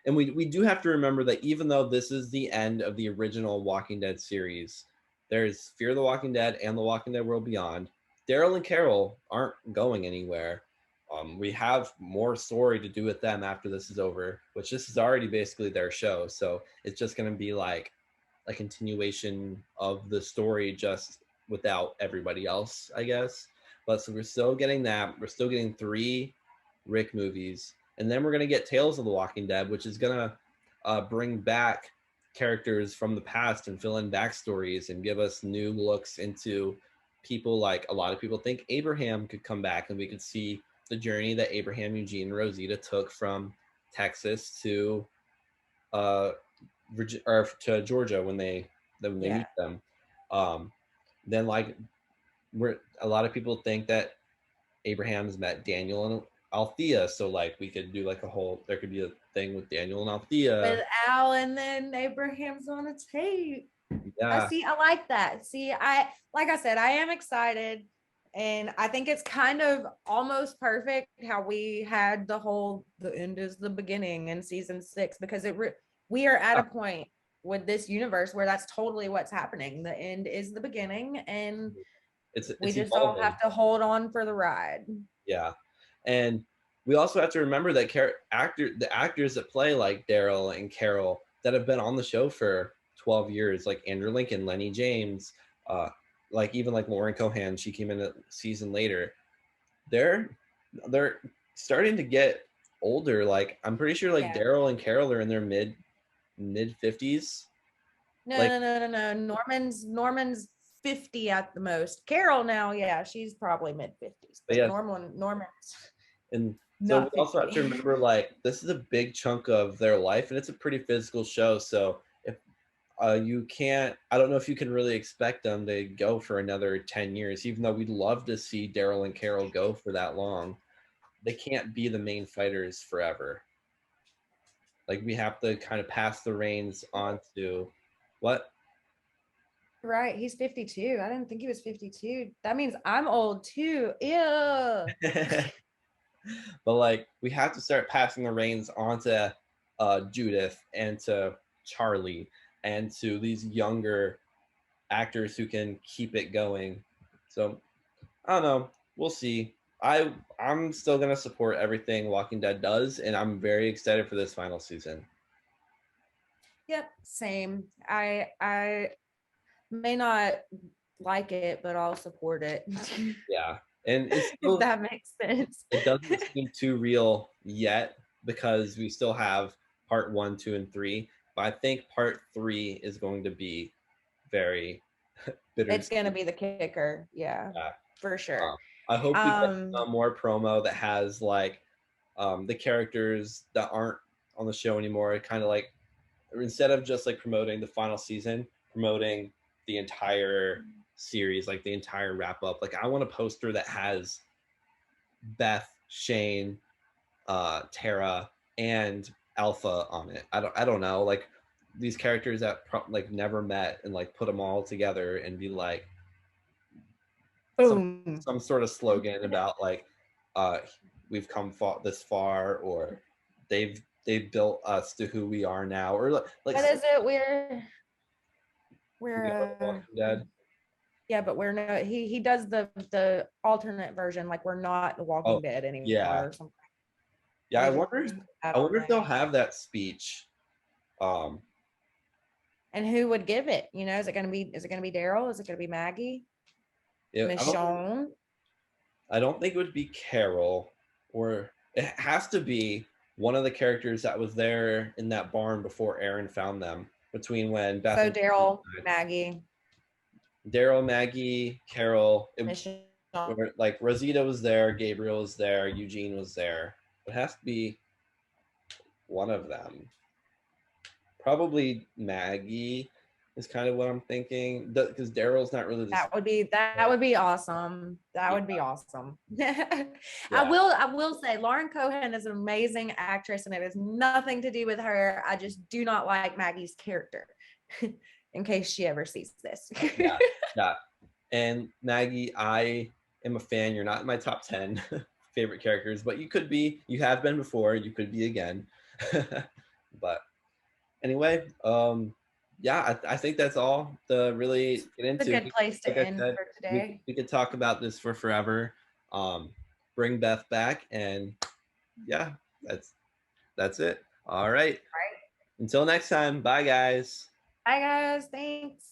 Speaker 1: And we do have to remember that even though this is the end of the original Walking Dead series, there's Fear the Walking Dead and The Walking Dead World Beyond. Daryl and Carol aren't going anywhere. We have more story to do with them after this is over, which this is already basically their show. So it's just going to be like a continuation of the story, just without everybody else, I guess. But so we're still getting that. We're still getting 3 Rick movies, and then we're gonna get Tales of the Walking Dead, which is gonna bring back characters from the past and fill in backstories and give us new looks into people. Like a lot of people think Abraham could come back, and we could see the journey that Abraham, Eugene, and Rosita took from Texas to uh, or to Georgia when they
Speaker 2: Yeah.
Speaker 1: meet them. Um, then like we're a lot of people think that Abraham's met Daniel and Althea, so like we could do like a whole there could be a thing with Daniel and Althea.
Speaker 2: With Al and then Abraham's on a tape.
Speaker 1: Yeah,
Speaker 2: I like that. See, like I said, I am excited. And I think it's kind of almost perfect how we had the end is the beginning in season 6 because we are at a point with this universe where that's totally what's happening. The end is the beginning, and we
Speaker 1: it's
Speaker 2: just all
Speaker 1: evolving.
Speaker 2: have to hold on for the ride.
Speaker 1: Yeah, and we also have to remember that the actors that play like Daryl and Carol that have been on the show for 12 years, like Andrew Lincoln, Lenny James, uh, like even like Lauren Cohan, she came in a season later. They're they're starting to get older. Like I'm pretty sure like
Speaker 2: Yeah.
Speaker 1: Daryl and Carol are in their mid 50s.
Speaker 2: No,
Speaker 1: Like
Speaker 2: no, no, no, no. Norman's 50 at the most. Carol now, yeah, she's probably mid 50s,
Speaker 1: but
Speaker 2: but
Speaker 1: yeah,
Speaker 2: Norman's
Speaker 1: and so we
Speaker 2: not
Speaker 1: also have to
Speaker 2: 50.
Speaker 1: remember like this is a big chunk of their life and it's a pretty physical show. So if you can't, I don't know if you can really expect them to go for another 10 years, even though we'd love to see Daryl and Carol go for that long. They can't be the main fighters forever. Like we have to kind of pass the reins on to what?
Speaker 2: Right, he's 52. I didn't think he was 52. That means I'm old too. Ew.
Speaker 1: But like we have to start passing the reins on to Judith and to Charlie and to these younger actors who can keep it going. So I don't know. We'll see. I'm still gonna support everything Walking Dead does, and I'm very excited for this final season.
Speaker 2: Yep, same. I may not like it, but I'll support it.
Speaker 1: Yeah, and it's
Speaker 2: If
Speaker 1: still,
Speaker 2: that makes sense.
Speaker 1: it doesn't seem too real yet because we still have part 1, 2, and 3. But I think part 3 is going to be very
Speaker 2: It's
Speaker 1: bittersweet.
Speaker 2: gonna be the kicker. Yeah,
Speaker 1: Yeah.
Speaker 2: for sure.
Speaker 1: I hope we get
Speaker 2: Um,
Speaker 1: more promo that has like the characters that aren't on the show anymore. Kind of like, instead of just like promoting the final season, promoting the entire series, like the entire wrap up. Like I want a poster that has Beth, Shane, Tara, and Alpha on it. I don't know, like these characters that like never met, and like put them all together and be like some
Speaker 2: boom.
Speaker 1: some sort of slogan about like uh we've come this far, or they've built us to who we are now, or like
Speaker 2: What is it? We're
Speaker 1: Walking Dead.
Speaker 2: yeah, but we're no he does the alternate version, like we're not the
Speaker 1: Oh
Speaker 2: Walking Dead anymore
Speaker 1: yeah,
Speaker 2: or something.
Speaker 1: yeah.
Speaker 2: They just
Speaker 1: I
Speaker 2: I don't
Speaker 1: wonder if they'll
Speaker 2: know.
Speaker 1: have that speech. Um,
Speaker 2: And who would give it? You know, is it gonna be Daryl? Is it gonna be Maggie? Michonne?
Speaker 1: I don't think it would be Carol, or it has to be one of the characters that was there in that barn before Aaron found them. Between when Beth
Speaker 2: So
Speaker 1: and
Speaker 2: Daryl, Maggie,
Speaker 1: Daryl, Maggie, Carol,
Speaker 2: Michonne.
Speaker 1: or like Rosita was there, Gabriel was there, Eugene was there. It has to be one of them. Probably Maggie is kind of what I'm thinking, because Daryl's not really the
Speaker 2: That would be awesome. That
Speaker 1: yeah,
Speaker 2: would be awesome.
Speaker 1: yeah.
Speaker 2: I will say Lauren Cohan is an amazing actress and it has nothing to do with her. I just do not like Maggie's character. In case she ever sees this.
Speaker 1: Yeah, yeah. And Maggie, I am a fan. You're not in my top 10 favorite characters, but you could be. You have been before. You could be again. But anyway, yeah, I think that's all to really get
Speaker 2: It's a
Speaker 1: into.
Speaker 2: good place
Speaker 1: Like
Speaker 2: to
Speaker 1: I
Speaker 2: end
Speaker 1: said,
Speaker 2: for today.
Speaker 1: we could talk about this for forever. Um, bring Beth back, and yeah, that's it. All right.
Speaker 2: All right.
Speaker 1: Until next time. Bye, guys.
Speaker 2: Bye guys. Thanks.